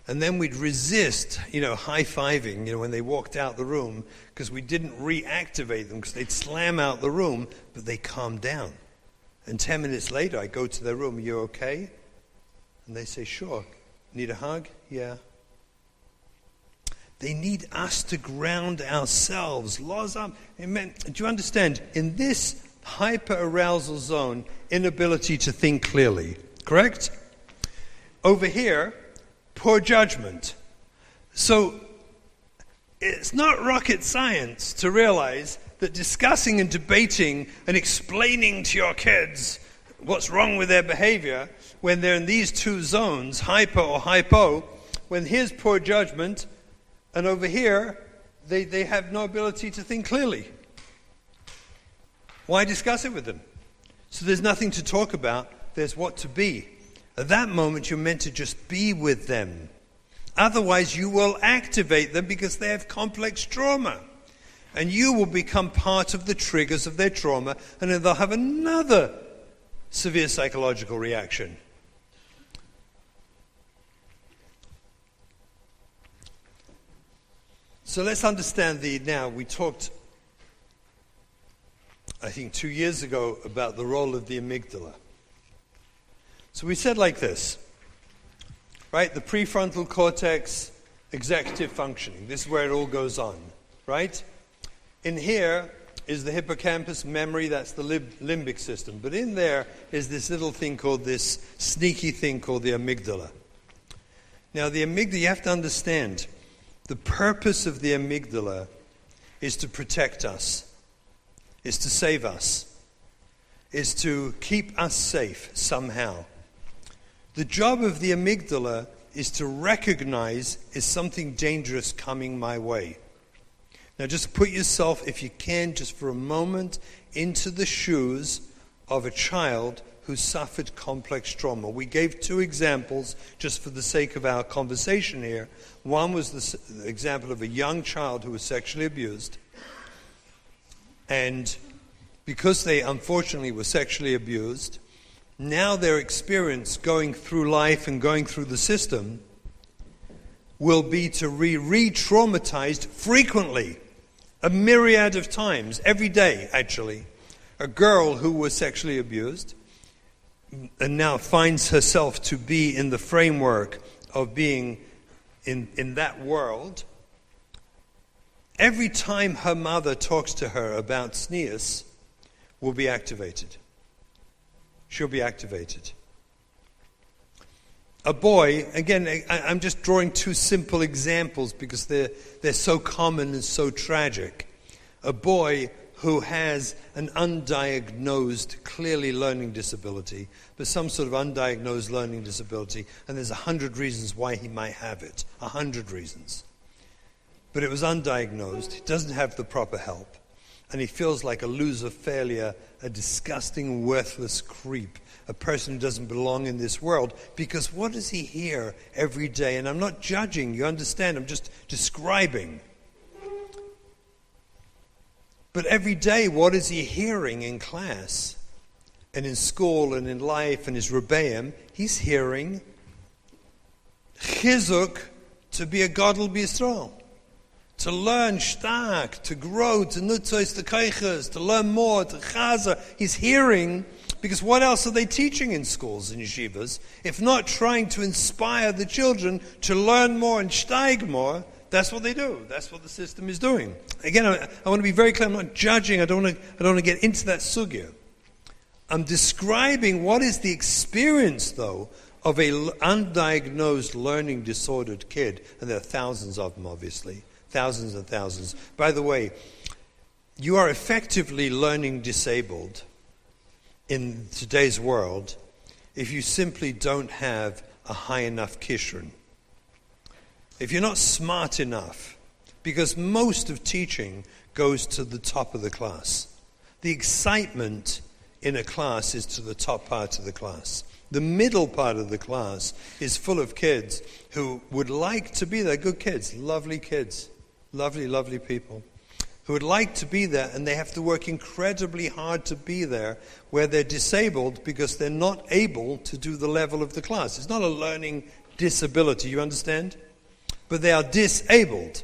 And then we'd resist, high-fiving, when they walked out the room, because we didn't reactivate them, because they'd slam out the room, but they calmed down. And 10 minutes later, I go to their room, are you okay? And they say, sure. Need a hug? Yeah. They need us to ground ourselves. Laws up. Do you understand? In this hyper-arousal zone, inability to think clearly, correct? Over here, poor judgment. So it's not rocket science to realize that discussing and debating and explaining to your kids what's wrong with their behavior when they're in these two zones, hyper or hypo, when here's poor judgment and over here they have no ability to think clearly. Why discuss it with them? So there's nothing to talk about, there's what to be. At that moment, you're meant to just be with them. Otherwise, you will activate them because they have complex trauma. And you will become part of the triggers of their trauma, and then they'll have another severe psychological reaction. So let's understand now. We talked, I think 2 years ago, about the role of the amygdala. So we said like this, right? The prefrontal cortex, executive functioning. This is where it all goes on, right? In here is the hippocampus, memory, that's the limbic system. But in there is this little thing called, this sneaky thing called the amygdala. Now the amygdala, you have to understand, the purpose of the amygdala is to protect us, is to save us, is to keep us safe somehow. The job of the amygdala is to recognize, is something dangerous coming my way? Now just put yourself, if you can, just for a moment, into the shoes of a child who suffered complex trauma. We gave 2 examples just for the sake of our conversation here. One was the example of a young child who was sexually abused. And because they unfortunately were sexually abused, now their experience going through life and going through the system will be to re-traumatized frequently, a myriad of times, every day actually. A girl who was sexually abused and now finds herself to be in the framework of being in that world, every time her mother talks to her about tznius, will be activated. She'll be activated. A boy, again, I'm just drawing two simple examples because they're so common and so tragic. A boy who has an undiagnosed, clearly learning disability, but some sort of undiagnosed learning disability, and there's 100 reasons why he might have it, 100 reasons. But it was undiagnosed, he doesn't have the proper help, and he feels like a loser, failure, a disgusting, worthless creep, a person who doesn't belong in this world, because what does he hear every day? And I'm not judging, you understand, I'm just describing. But every day, what is he hearing in class and in school and in life and his rebbeim? He's hearing chizuk, to be a gadol b'Yisrael, to learn stark, to grow, to nutzos, to kaiches, to learn more, to chazer. He's hearing, because what else are they teaching in schools and yeshivas, if not trying to inspire the children to learn more and steig more? That's what they do. That's what the system is doing. Again, I want to be very clear. I'm not judging. I don't want to get into that sugya. I'm describing what is the experience, though, of a undiagnosed learning disordered kid. And there are thousands of them, obviously. Thousands and thousands. By the way, you are effectively learning disabled in today's world if you simply don't have a high enough kishron. If you're not smart enough, because most of teaching goes to the top of the class. The excitement in a class is to the top part of the class. The middle part of the class is full of kids who would like to be there, good kids, lovely people, who would like to be there, and they have to work incredibly hard to be there, where they're disabled because they're not able to do the level of the class. It's not a learning disability, you understand? But they are disabled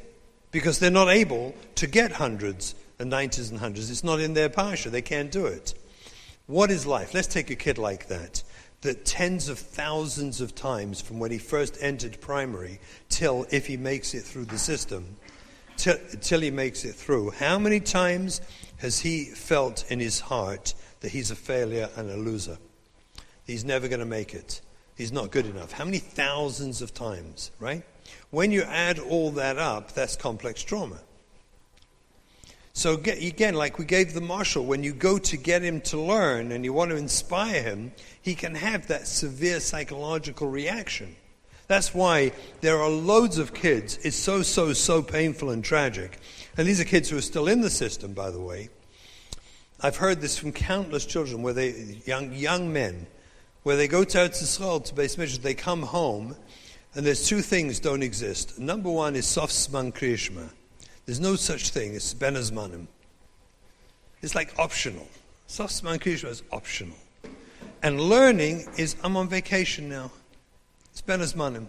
because they're not able to get hundreds and 90s and hundreds. It's not in their parsha. They can't do it. What is life? Let's take a kid like that tens of thousands of times from when he first entered primary till if he makes it through the system, till he makes it through. How many times has he felt in his heart that he's a failure and a loser? He's never going to make it. He's not good enough. How many thousands of times, right? When you add all that up, that's complex trauma. So again, like we gave the marshal, when you go to get him to learn and you want to inspire him, he can have that severe psychological reaction. That's why there are loads of kids. It's so painful and tragic. And these are kids who are still in the system, by the way. I've heard this from countless children, where young men, where they go to Eretz Yisrael, to Beis Midrash, they come home, and there's two things don't exist. Number one is sof zman kriya shema. There's no such thing. It's ben hazmanim. It's like optional. Sof zman kriya shema is optional. And learning is, I'm on vacation now. It's ben hazmanim.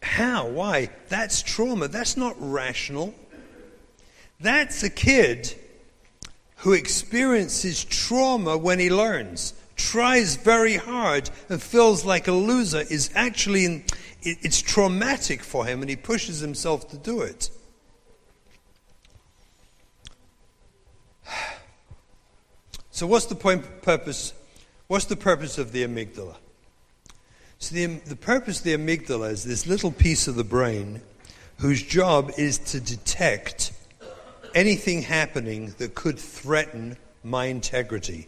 How? Why? That's trauma. That's not rational. That's a kid who experiences trauma when he learns, tries very hard and feels like a loser, is actually, it's traumatic for him, and he pushes himself to do it. So what's the purpose? What's the purpose of the amygdala? So the purpose of the amygdala is this little piece of the brain whose job is to detect anything happening that could threaten my integrity.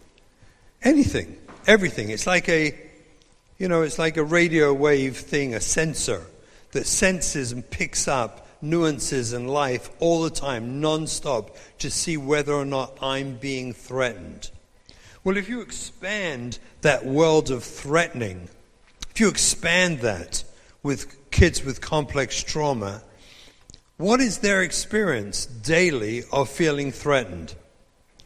Anything, everything. It's like a radio wave thing, a sensor that senses and picks up nuances in life all the time, non-stop, to see whether or not I'm being threatened. Well, if you expand that world of threatening, if you expand that with kids with complex trauma, What is their experience daily of feeling threatened?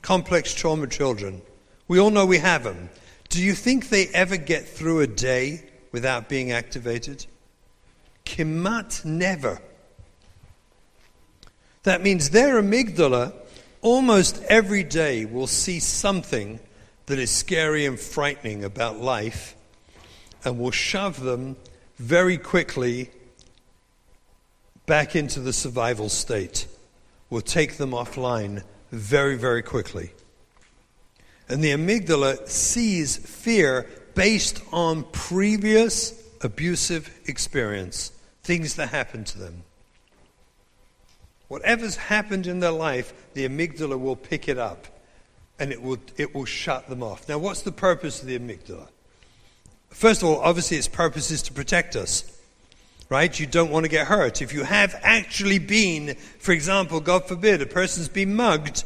Complex trauma children. We all know we have them. Do you think they ever get through a day without being activated? Kemat never. That means their amygdala almost every day will see something that is scary and frightening about life and will shove them very quickly back into the survival state. Will take them offline very, very quickly. And the amygdala sees fear based on previous abusive experience, things that happened to them. Whatever's happened in their life, the amygdala will pick it up and it will shut them off. Now, what's the purpose of the amygdala? First of all, obviously its purpose is to protect us, right? You don't want to get hurt. If you have actually been, for example, God forbid, a person's been mugged,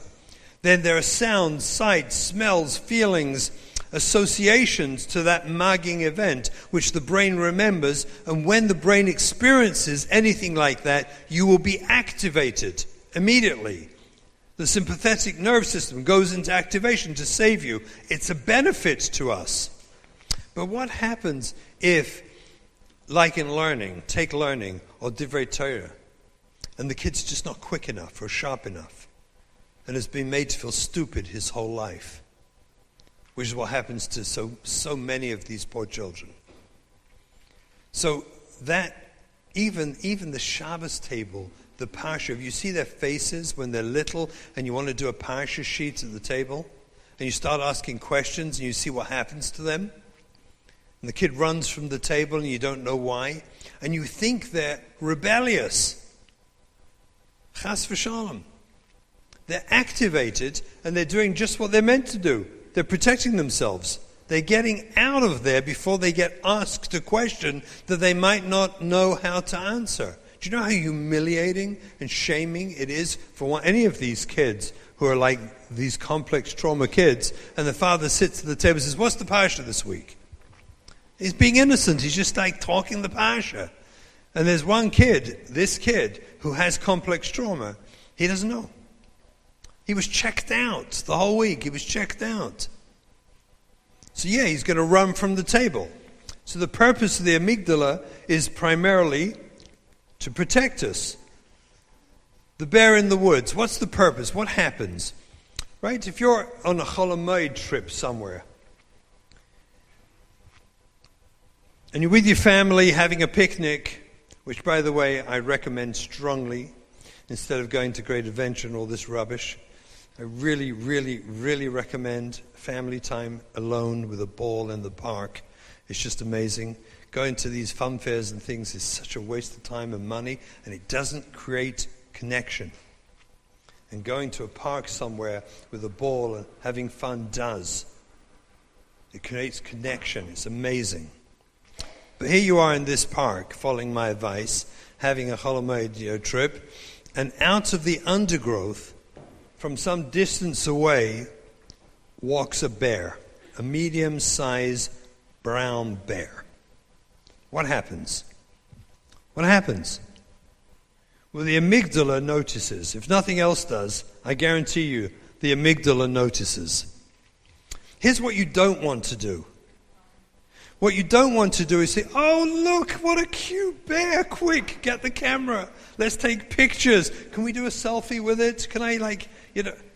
then there are sounds, sights, smells, feelings, associations to that mugging event, which the brain remembers, and when the brain experiences anything like that, you will be activated immediately. The sympathetic nerve system goes into activation to save you. It's a benefit to us. But what happens if, like in learning, take learning or divrei Torah, and the kid's just not quick enough or sharp enough, and has been made to feel stupid his whole life, which is what happens to so many of these poor children. So that even the Shabbos table, the parsha, if you see their faces when they're little and you want to do a parsha sheet at the table, and you start asking questions and you see what happens to them, and the kid runs from the table and you don't know why, and you think they're rebellious. Chas v'shalom. They're activated and they're doing just what they're meant to do. They're protecting themselves. They're getting out of there before they get asked a question that they might not know how to answer. Do you know how humiliating and shaming it is for any of these kids who are like these complex trauma kids, and the father sits at the table and says, "What's the parsha this week?" He's being innocent. He's just like talking the parsha. And there's one kid, this kid, who has complex trauma. He doesn't know. He was checked out the whole week. He was checked out. So yeah, he's going to run from the table. So the purpose of the amygdala is primarily to protect us. The bear in the woods. What's the purpose? What happens? Right? If you're on a Chol Hamoed trip somewhere, and you're with your family having a picnic, which, by the way, I recommend strongly, instead of going to Great Adventure and all this rubbish. I really, really, really recommend family time alone with a ball in the park. It's just amazing. Going to these fun fairs and things is such a waste of time and money, and it doesn't create connection. And going to a park somewhere with a ball and having fun does. It creates connection. It's amazing. But here you are in this park, following my advice, having a Chol Hamoed trip, and out of the undergrowth, from some distance away, walks a bear, a medium-sized brown bear. What happens? What happens? Well, the amygdala notices. If nothing else does, I guarantee you, the amygdala notices. Here's what you don't want to do. What you don't want to do is say, "Oh, look, what a cute bear. Quick, get the camera. Let's take pictures. Can we do a selfie with it? Can I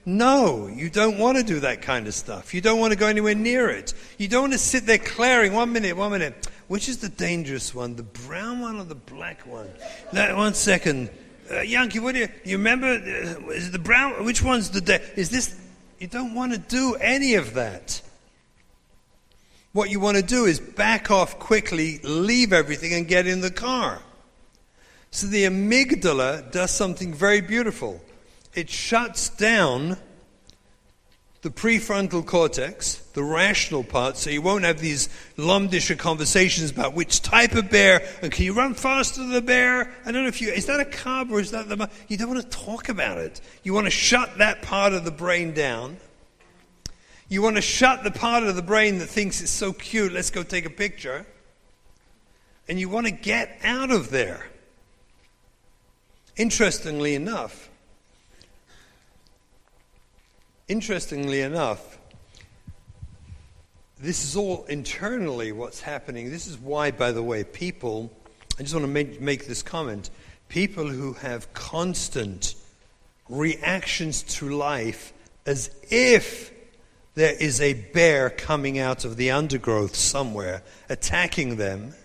No, you don't want to do that kind of stuff. You don't want to go anywhere near it. You don't want to sit there glaring. One minute. Which is the dangerous one, the brown one or the black one? No, 1 second. Yankee, what do you remember? Is it the brown? Which one's is this? You don't want to do any of that. What you want to do is back off quickly, leave everything, and get in the car. So the amygdala does something very beautiful. It shuts down the prefrontal cortex, the rational part, so you won't have these lumdischer conversations about which type of bear, and can you run faster than the bear? I don't know is that a cub or is that the... You don't want to talk about it. You want to shut that part of the brain down. You want to shut the part of the brain that thinks it's so cute, let's go take a picture. And you want to get out of there. Interestingly enough, this is all internally what's happening. This is why, by the way, people, I just want to make this comment, people who have constant reactions to life as if there is a bear coming out of the undergrowth somewhere attacking them,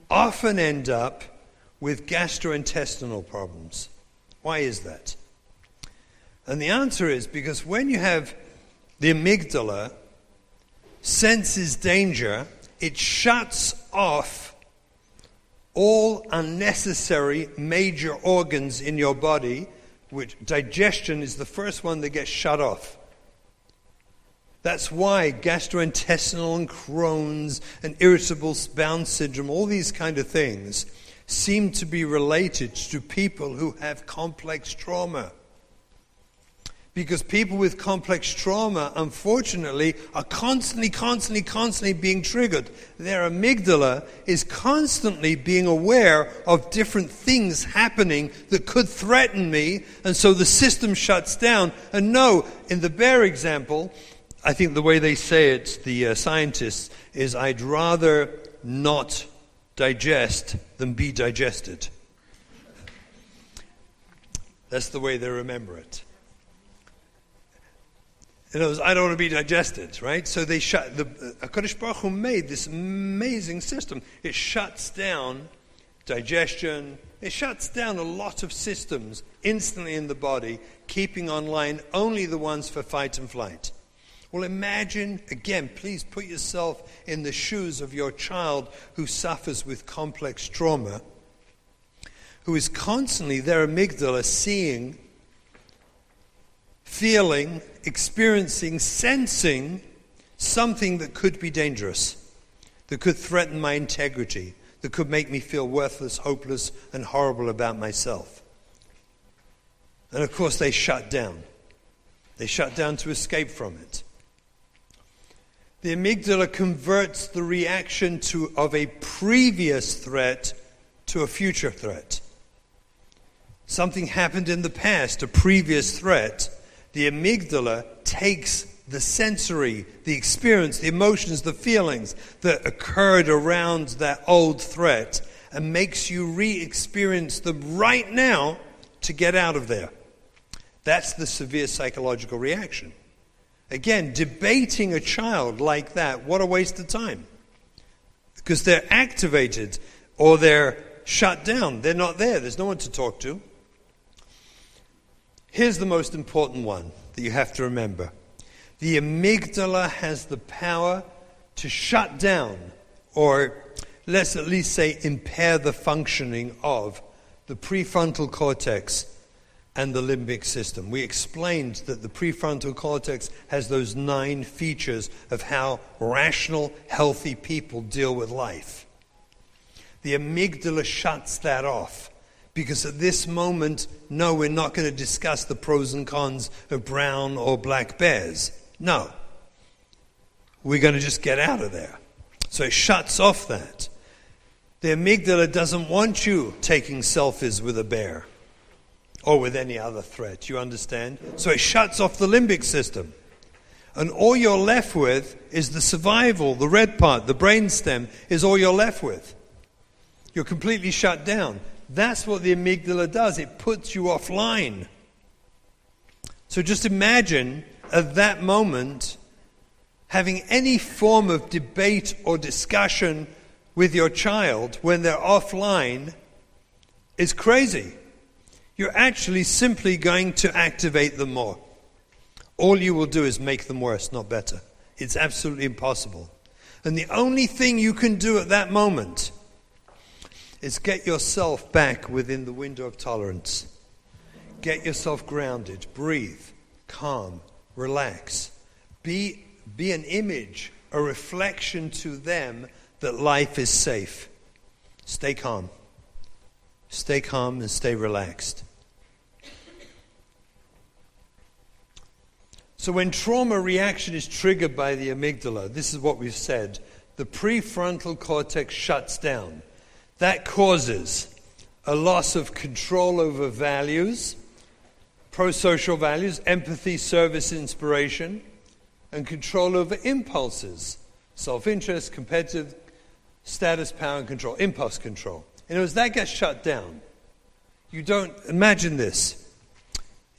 often end up with gastrointestinal problems. Why is that? And the answer is because when you have the amygdala senses danger, it shuts off all unnecessary major organs in your body, which digestion is the first one that gets shut off. That's why gastrointestinal and Crohn's and irritable bowel syndrome, all these kind of things, seem to be related to people who have complex trauma. Because people with complex trauma, unfortunately, are constantly being triggered. Their amygdala is constantly being aware of different things happening that could threaten me, and so the system shuts down. And no, in the bear example, I think the way they say it, the scientists, is I'd rather not digest than be digested. That's the way they remember it. In other words, I don't want to be digested, right? So they HaKadosh Baruch Hu made this amazing system. It shuts down digestion. It shuts down a lot of systems instantly in the body, keeping online only the ones for fight and flight. Well, imagine, again, please put yourself in the shoes of your child who suffers with complex trauma, who is constantly, their amygdala, seeing, feeling, experiencing, sensing something that could be dangerous, that could threaten my integrity, that could make me feel worthless, hopeless, and horrible about myself. And of course they shut down. They shut down to escape from it. The amygdala converts the reaction of a previous threat to a future threat. Something happened in the past, a previous threat. The amygdala takes the sensory, the experience, the emotions, the feelings that occurred around that old threat and makes you re-experience them right now to get out of there. That's the severe psychological reaction. Again, debating a child like that, what a waste of time. Because they're activated or they're shut down. They're not there. There's no one to talk to. Here's the most important one that you have to remember. The amygdala has the power to shut down, or let's at least say impair the functioning of the prefrontal cortex and the limbic system. We explained that the prefrontal cortex has those 9 features of how rational, healthy people deal with life. The amygdala shuts that off. Because at this moment, no, we're not going to discuss the pros and cons of brown or black bears. No. We're going to just get out of there. So it shuts off that. The amygdala doesn't want you taking selfies with a bear or with any other threat. You understand? So it shuts off the limbic system. And all you're left with is the survival, the red part, the brainstem is all you're left with. You're completely shut down. That's what the amygdala does. It puts you offline. So just imagine at that moment having any form of debate or discussion with your child when they're offline is crazy. You're actually simply going to activate them more. All you will do is make them worse, not better. It's absolutely impossible. And the only thing you can do at that moment is get yourself back within the window of tolerance. Get yourself grounded, breathe, calm, relax. Be an image, a reflection to them that life is safe. Stay calm. Stay calm and stay relaxed. So when trauma reaction is triggered by the amygdala, this is what we've said, the prefrontal cortex shuts down. That causes a loss of control over values, pro-social values, empathy, service, inspiration, and control over impulses, self-interest, competitive, status, power, and control, impulse control. In other words, that gets shut down. You don't imagine this.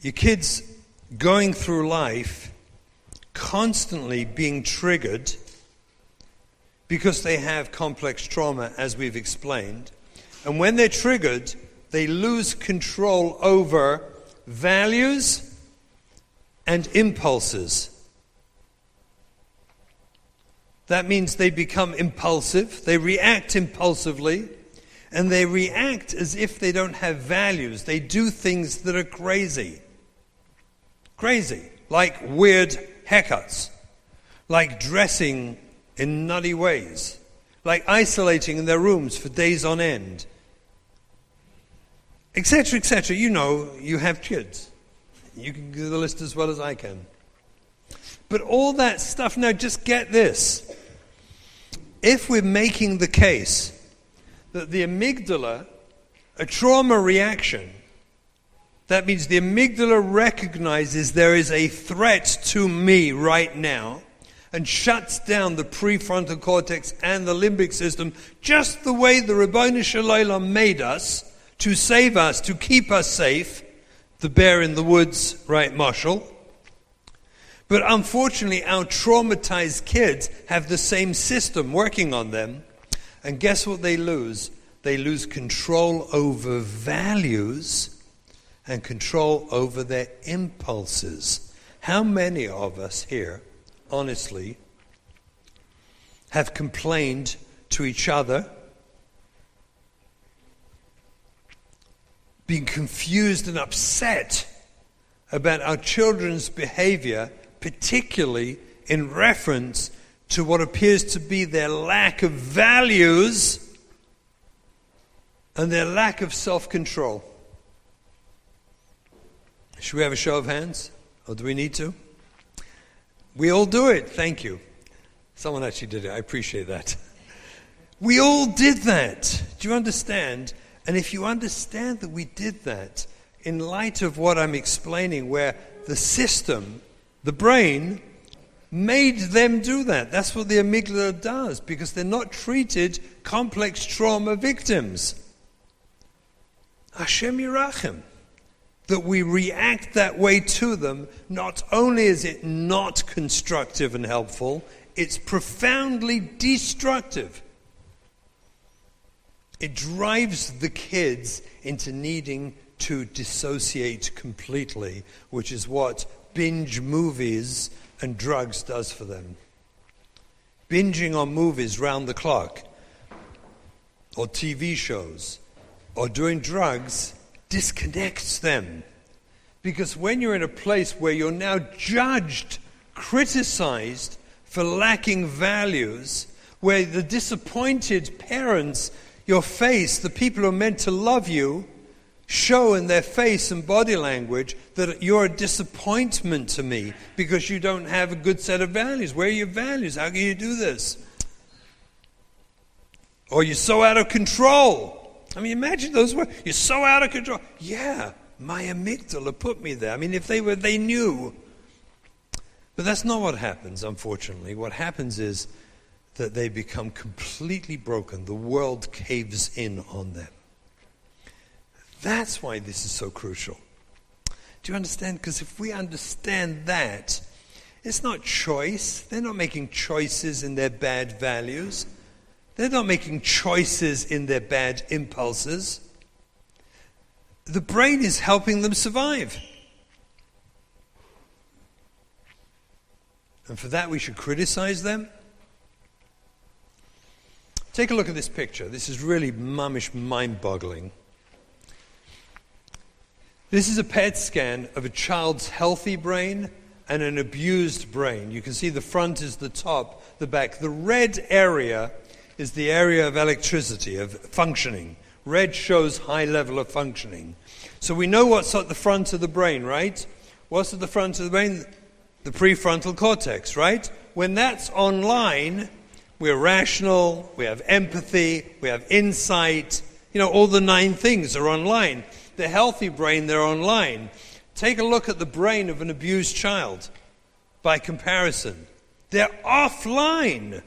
Your kids going through life constantly being triggered because they have complex trauma, as we've explained. And when they're triggered, they lose control over values and impulses. That means they become impulsive, they react impulsively, and they react as if they don't have values. They do things that are crazy. Crazy, like weird haircuts, like dressing in nutty ways, like isolating in their rooms for days on end, etc., etc. You know, you have kids. You can do the list as well as I can. But all that stuff, now just get this. If we're making the case that the amygdala, a trauma reaction, that means the amygdala recognizes there is a threat to me right now and shuts down the prefrontal cortex and the limbic system just the way the Ribono Shel Olam made us to save us, to keep us safe, the bear in the woods, right, Marshall? But unfortunately, our traumatized kids have the same system working on them. And guess what they lose? They lose control over values and control over their impulses. How many of us here, honestly, have complained to each other, been confused and upset about our children's behavior, particularly in reference to what appears to be their lack of values and their lack of self-control? Should we have a show of hands? Or do we need to? We all do it. Thank you. Someone actually did it. I appreciate that. We all did that. Do you understand? And if you understand that we did that, in light of what I'm explaining, where the system, the brain, made them do that. That's what the amygdala does, because they're not treated complex trauma victims. Hashem Yirachem. That we react that way to them, not only is it not constructive and helpful, it's profoundly destructive. It drives the kids into needing to dissociate completely, which is what binge movies and drugs does for them. Binging on movies round the clock, or TV shows, or doing drugs disconnects them. Because when you're in a place where you're now judged, criticized for lacking values, where the disappointed parents, your face, the people who are meant to love you, show in their face and body language that you're a disappointment to me because you don't have a good set of values. Where are your values? How can you do this? Or you're so out of control. I mean, imagine those words. You're so out of control. Yeah, my amygdala put me there. I mean, if they knew. But that's not what happens, unfortunately. What happens is that they become completely broken. The world caves in on them. That's why this is so crucial. Do you understand? Because if we understand that, it's not choice. They're not making choices in their bad values. They're not making choices in their bad impulses. The brain is helping them survive. And for that we should criticize them. Take a look at this picture. This is really mummish, mind-boggling. This is a PET scan of a child's healthy brain and an abused brain. You can see the front is the top, the back. The red area is the area of electricity, of functioning. Red shows high level of functioning. So we know what's at the front of the brain, right? What's at the front of the brain? The prefrontal cortex, right? When that's online, we're rational, we have empathy, we have insight, All the 9 things are online. The healthy brain, they're online. Take a look at the brain of an abused child by comparison. They're offline.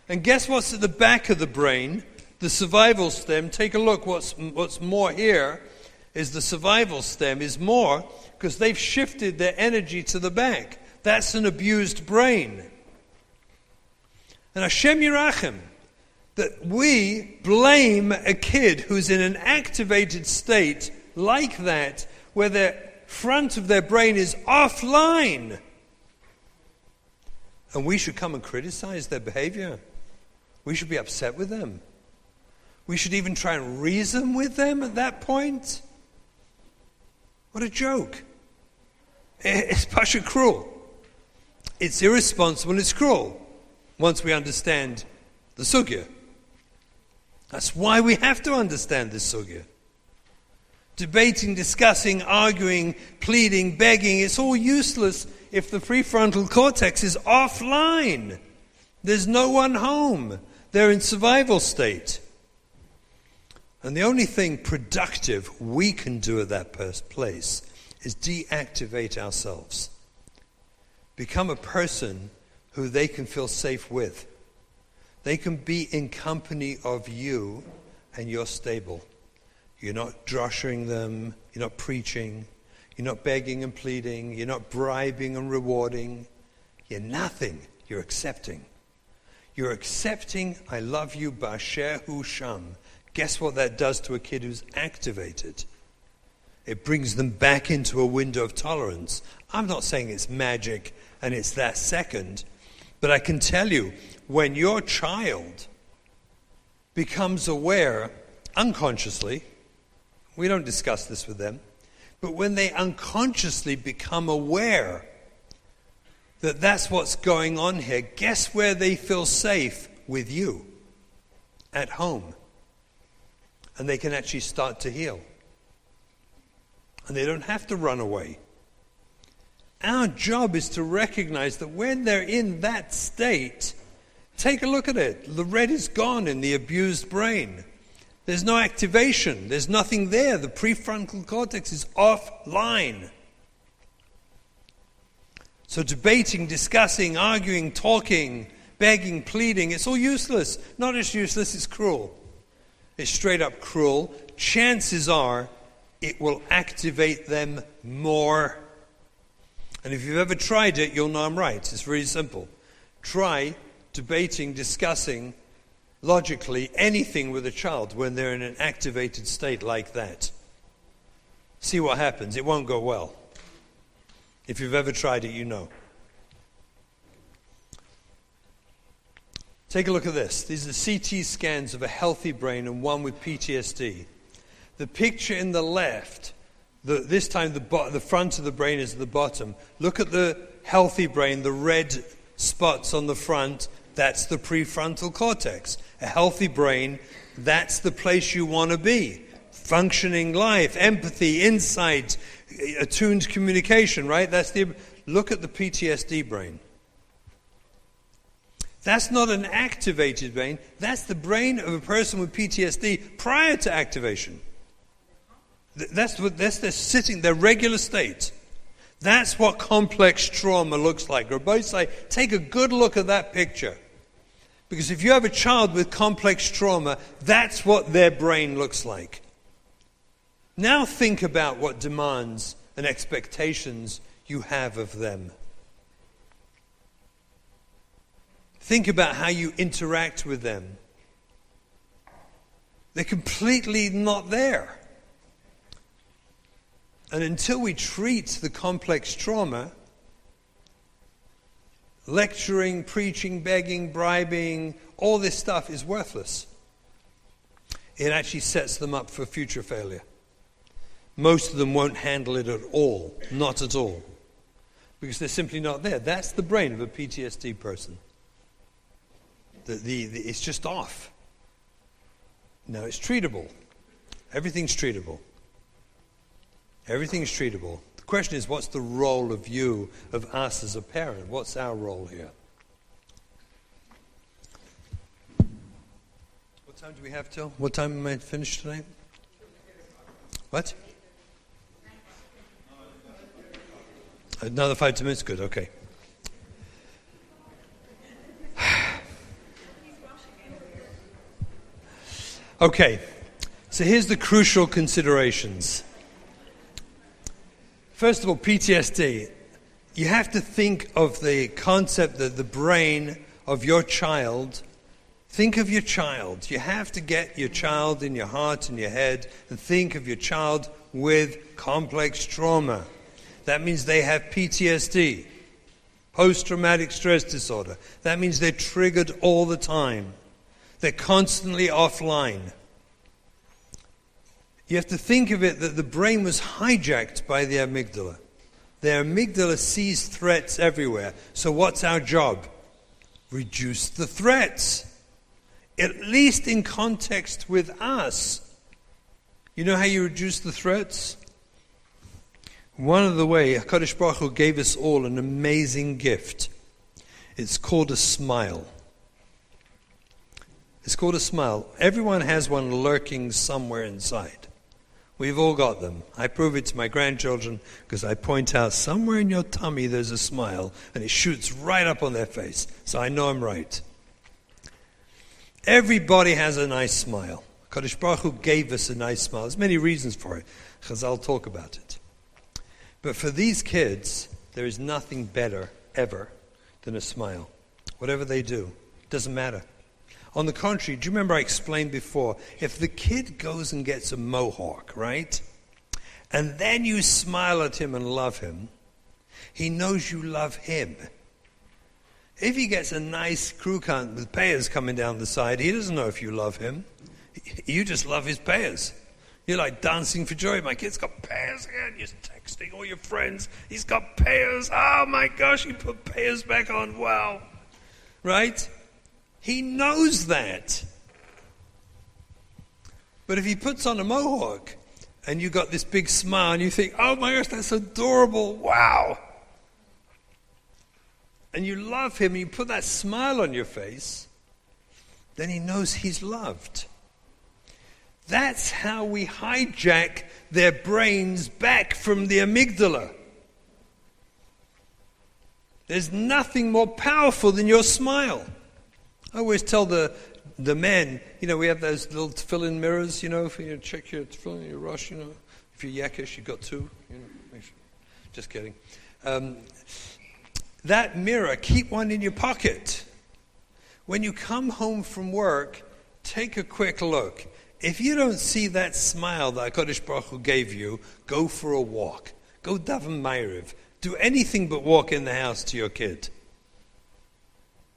And guess what's at the back of the brain? The survival stem. Take a look. What's more here is the survival stem is more because they've shifted their energy to the back. That's an abused brain. And Hashem Yirachem, that we blame a kid who's in an activated state like that, where the front of their brain is offline. And we should come and criticize their behavior. We should be upset with them. We should even try and reason with them at that point. What a joke. It's pasha cruel. It's irresponsible and it's cruel once we understand the sugya. That's why we have to understand this sugya. Debating, discussing, arguing, pleading, begging, it's all useless if the prefrontal cortex is offline. There's no one home. They're in survival state. And the only thing productive we can do at that place is deactivate ourselves. Become a person who they can feel safe with. They can be in company of you and you're stable. You're not joshing them. You're not preaching. You're not begging and pleading. You're not bribing and rewarding. You're nothing. You're accepting. You're accepting, I love you, Ba'asher Hu Sham. Guess what that does to a kid who's activated? It brings them back into a window of tolerance. I'm not saying it's magic and it's that second, but I can tell you, when your child becomes aware unconsciously, we don't discuss this with them, but when they unconsciously become aware that that's what's going on here, guess where they feel safe? With you, at home. And they can actually start to heal. And they don't have to run away. Our job is to recognize that when they're in that state, take a look at it. The red is gone in the abused brain. There's no activation. There's nothing there. The prefrontal cortex is offline. So debating, discussing, arguing, talking, begging, pleading, it's all useless. Not just useless, it's cruel. It's straight up cruel. Chances are it will activate them more. And if you've ever tried it, you'll know I'm right. It's very simple. Try debating, discussing, logically, anything with a child when they're in an activated state like that. See what happens. It won't go well. If you've ever tried it, you know. Take a look at this. These are CT scans of a healthy brain and one with PTSD. The picture in the left, this time the front of the brain is at the bottom. Look at the healthy brain, the red spots on the front, that's the prefrontal cortex. A healthy brain, that's the place you want to be. Functioning life, empathy, insight, attuned communication, right? Look at the PTSD brain. That's not an activated brain. That's the brain of a person with PTSD prior to activation. That's their regular state. That's what complex trauma looks like. Rabbi say, take a good look at that picture. Because if you have a child with complex trauma, that's what their brain looks like. Now think about what demands and expectations you have of them. Think about how you interact with them. They're completely not there. And until we treat the complex trauma, lecturing, preaching, begging, bribing, all this stuff is worthless. It actually sets them up for future failure. Most of them won't handle it at all. Not at all. Because they're simply not there. That's the brain of a PTSD person. It's just off. No, it's treatable. Everything's treatable. Everything's treatable. The question is, what's the role of you, of us as a parent? What's our role here? What's time do we have till? What time am I finished tonight? What? Another 5 to minutes? Good, okay. Okay, so here's the crucial considerations. First of all, PTSD. You have to think of the concept that the brain of your child, think of your child. You have to get your child in your heart and your head and think of your child with complex trauma. That means they have PTSD, post-traumatic stress disorder. That means they're triggered all the time. They're constantly offline. You have to think of it that the brain was hijacked by the amygdala. The amygdala sees threats everywhere. So what's our job? Reduce the threats. At least in context with us. You know how you reduce the threats? One of the ways, HaKadosh Baruch Hu gave us all an amazing gift. It's called a smile. It's called a smile. Everyone has one lurking somewhere inside. We've all got them. I prove it to my grandchildren because I point out somewhere in your tummy there's a smile and it shoots right up on their face. So I know I'm right. Everybody has a nice smile. HaKadosh Baruch Hu gave us a nice smile. There's many reasons for it. Chazal talk about it. But for these kids, there is nothing better ever than a smile. Whatever they do, doesn't matter. On the contrary, do you remember I explained before, if the kid goes and gets a mohawk, right? And then you smile at him and love him, he knows you love him. If he gets a nice crew cut with payers coming down the side, he doesn't know if you love him. You just love his payers. You're like dancing for joy. My kid's got payers again. You're texting all your friends. He's got payers. Oh my gosh, he put payers back on. Wow. Right? He knows that. But if he puts on a mohawk and you got this big smile and you think, oh my gosh, that's adorable. Wow. And you love him and you put that smile on your face, then he knows he's loved. That's how we hijack their brains back from the amygdala. There's nothing more powerful than your smile. I always tell the men, we have those little tefillin mirrors, if you check your tefillin, your rush, if you're Yakish, you've got two, make sure. Just kidding. That mirror, keep one in your pocket. When you come home from work, take a quick look. If you don't see that smile that HaKadosh Baruch Hu gave you, go for a walk. Go daven ma'ariv. Do anything but walk in the house to your kid.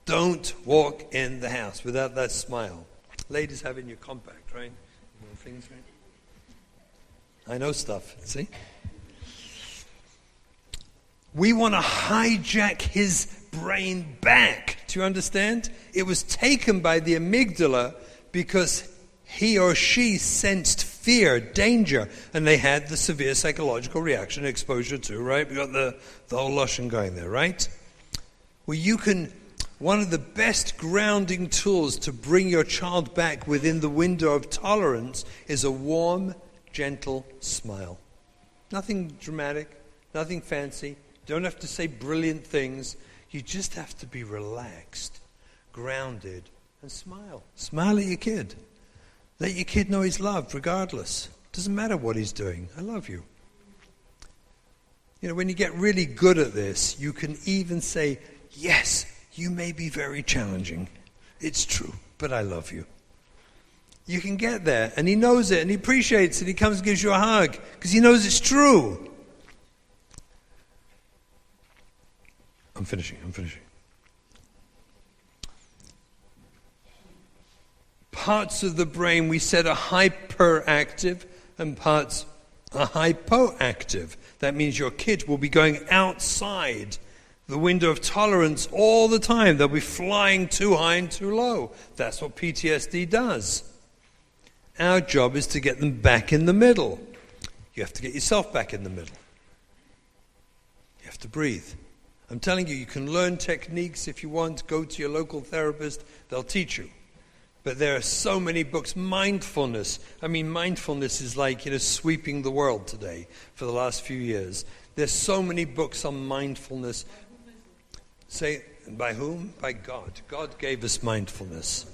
Don't walk in the house without that smile. Ladies have in your compact, right? Things, right? I know stuff, see? We want to hijack his brain back. Do you understand? It was taken by the amygdala because he or she sensed fear, danger, and they had the severe psychological reaction exposure to, right? We got the whole Lashon going there, right? Well, one of the best grounding tools to bring your child back within the window of tolerance is a warm, gentle smile. Nothing dramatic, nothing fancy. You don't have to say brilliant things. You just have to be relaxed, grounded, and smile. Smile at your kid. Let your kid know he's loved regardless. Doesn't matter what he's doing. I love you. When you get really good at this, you can even say, yes, you may be very challenging. It's true, but I love you. You can get there, and he knows it, and he appreciates it. He comes and gives you a hug, because he knows it's true. I'm finishing. Parts of the brain we said are hyperactive, and parts are hypoactive. That means your kid will be going outside the window of tolerance all the time. They'll be flying too high and too low. That's what PTSD does. Our job is to get them back in the middle. You have to get yourself back in the middle. You have to breathe. I'm telling you, you can learn techniques if you want. Go to your local therapist. They'll teach you. But there are so many books. Mindfulness. I mean, mindfulness is like, sweeping the world today for the last few years. There's so many books on mindfulness. Say, by whom? By God. God gave us mindfulness.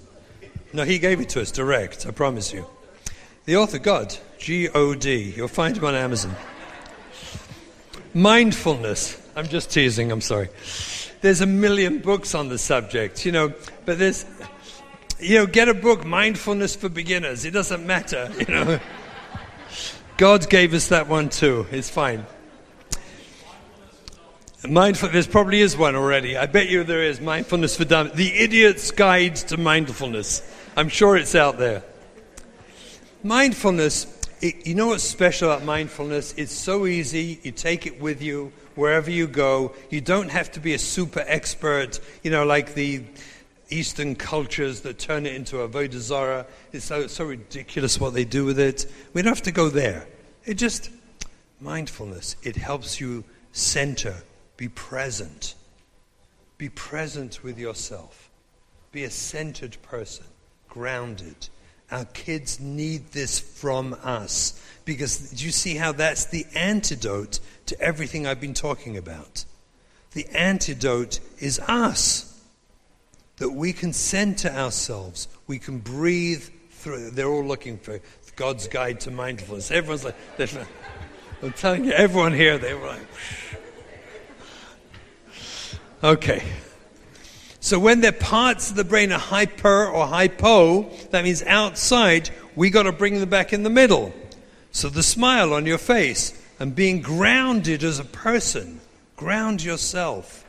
No, he gave it to us direct, I promise you. The author, God, G-O-D. You'll find him on Amazon. Mindfulness. I'm just teasing, I'm sorry. There's a million books on the subject, but there's, get a book, Mindfulness for Beginners. It doesn't matter, God gave us that one too. It's fine. There probably is one already. I bet you there is. Mindfulness for Dummies. The Idiot's Guide to Mindfulness. I'm sure it's out there. Mindfulness, you know what's special about mindfulness? It's so easy. You take it with you wherever you go. You don't have to be a super expert, like the Eastern cultures that turn it into avodah zarah. It's so ridiculous what they do with it. We don't have to go there. Mindfulness, it helps you center. Be present. Be present with yourself. Be a centered person, grounded. Our kids need this from us because do you see how that's the antidote to everything I've been talking about? The antidote is us. That we can center ourselves. We can breathe through. They're all looking for God's Guide to Mindfulness. Everyone's like, I'm telling you, everyone here, they were like, okay. So when their parts of the brain are hyper or hypo, that means outside, we got to bring them back in the middle. So the smile on your face and being grounded as a person. Ground yourself.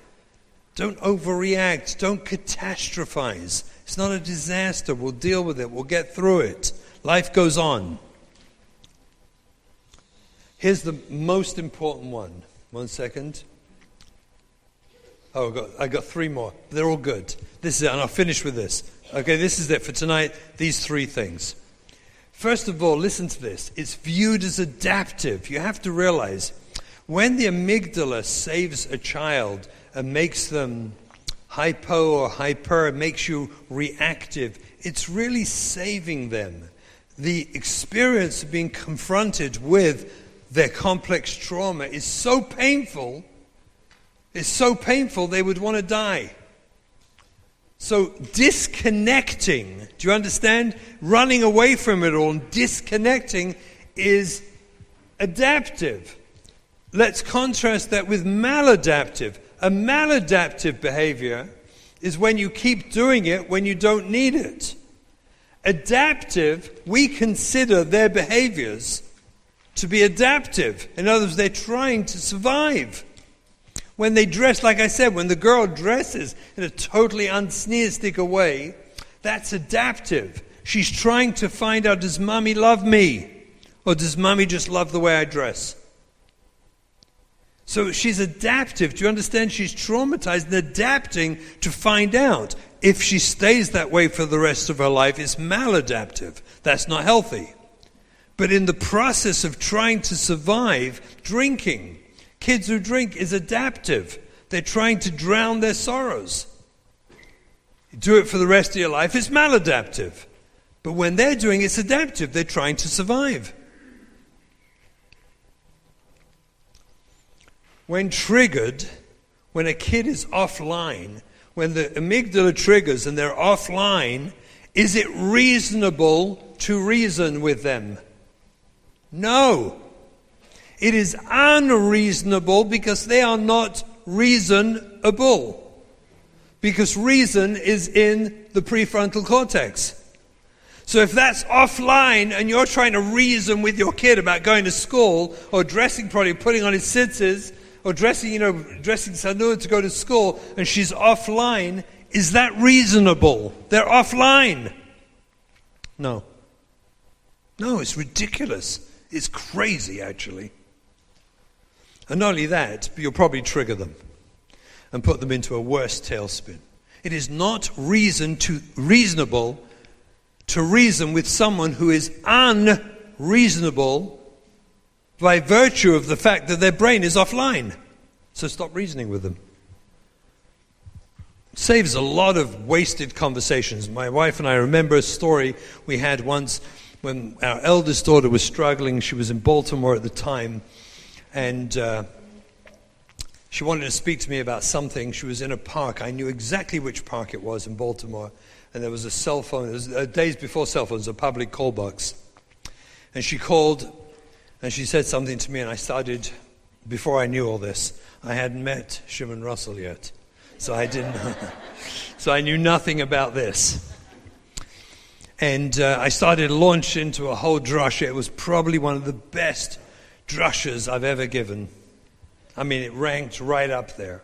Don't overreact. Don't catastrophize. It's not a disaster. We'll deal with it. We'll get through it. Life goes on. Here's the most important one. 1 second. Oh, I got 3 more. They're all good. This is it, and I'll finish with this. Okay, this is it for tonight. These 3 things. First of all, listen to this. It's viewed as adaptive. You have to realize, when the amygdala saves a child and makes them hypo or hyper, makes you reactive, it's really saving them. The experience of being confronted with their complex trauma is so painful. It's so painful they would want to die. So disconnecting, do you understand? Running away from it all and disconnecting is adaptive. Let's contrast that with maladaptive. A maladaptive behavior is when you keep doing it when you don't need it. Adaptive, we consider their behaviors to be adaptive. In other words, they're trying to survive. When they dress, like I said, when the girl dresses in a totally unsneer-sticker way, that's adaptive. She's trying to find out, does mommy love me? Or does mommy just love the way I dress? So she's adaptive. Do you understand? She's traumatized and adapting to find out. If she stays that way for the rest of her life, it's maladaptive. That's not healthy. But in the process of trying to survive, drinking, kids who drink is adaptive. They're trying to drown their sorrows. You do it for the rest of your life, it's maladaptive. But when they're doing it, it's adaptive. They're trying to survive. When triggered, when a kid is offline, when the amygdala triggers and they're offline, is it reasonable to reason with them? No. It is unreasonable because they are not reasonable. Because reason is in the prefrontal cortex. So if that's offline and you're trying to reason with your kid about going to school or dressing properly, putting on his tzitzis, or dressing sanur to go to school, and she's offline, is that reasonable? They're offline. No. No, it's ridiculous. It's crazy, actually. And not only that, but you'll probably trigger them and put them into a worse tailspin. It is not reasonable to reason with someone who is unreasonable by virtue of the fact that their brain is offline. So stop reasoning with them. saves a lot of wasted conversations. My wife and I remember a story we had once when our eldest daughter was struggling. She was in Baltimore at the time, and she wanted to speak to me about something. She was in a park. I knew exactly which park it was in Baltimore, and there was a cell phone. It was days before cell phones, a public call box. And she called, and she said something to me, and I started, before I knew all this, I hadn't met Shimon Russell yet, so I didn't know. So I knew nothing about this. And I started to launch into a whole drasha. It was probably one of the best drushas I've ever given. I mean, it ranked right up there.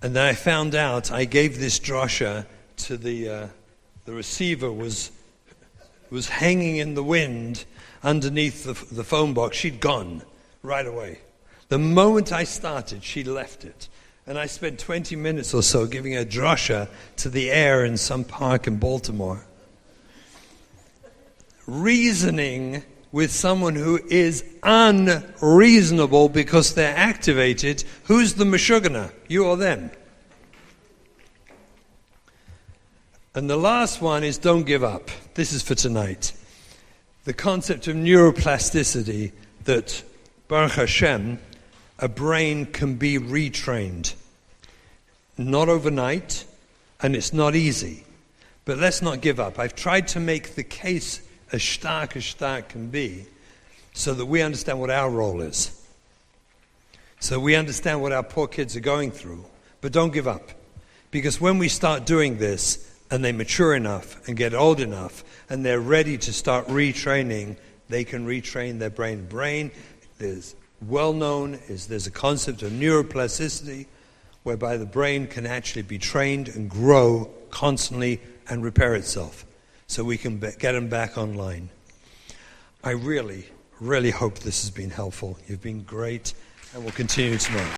And then I found out I gave this drasha to the receiver was hanging in the wind underneath the phone box. She'd gone right away. The moment I started, she left it. And I spent 20 minutes or so giving a drasha to the air in some park in Baltimore. Reasoning with someone who is unreasonable because they're activated. Who's the Meshuggah? You or them? And the last one is don't give up. This is for tonight. The concept of neuroplasticity, that Baruch Hashem, a brain can be retrained. Not overnight, and it's not easy. But let's not give up. I've tried to make the case as stark can be, so that we understand what our role is. So we understand what our poor kids are going through. But don't give up. Because when we start doing this, and they mature enough and get old enough, and they're ready to start retraining, they can retrain their brain. Brain is well known, there's a concept of neuroplasticity, whereby the brain can actually be trained and grow constantly and repair itself. So we can get them back online. I really, really hope this has been helpful. You've been great, and we'll continue tomorrow.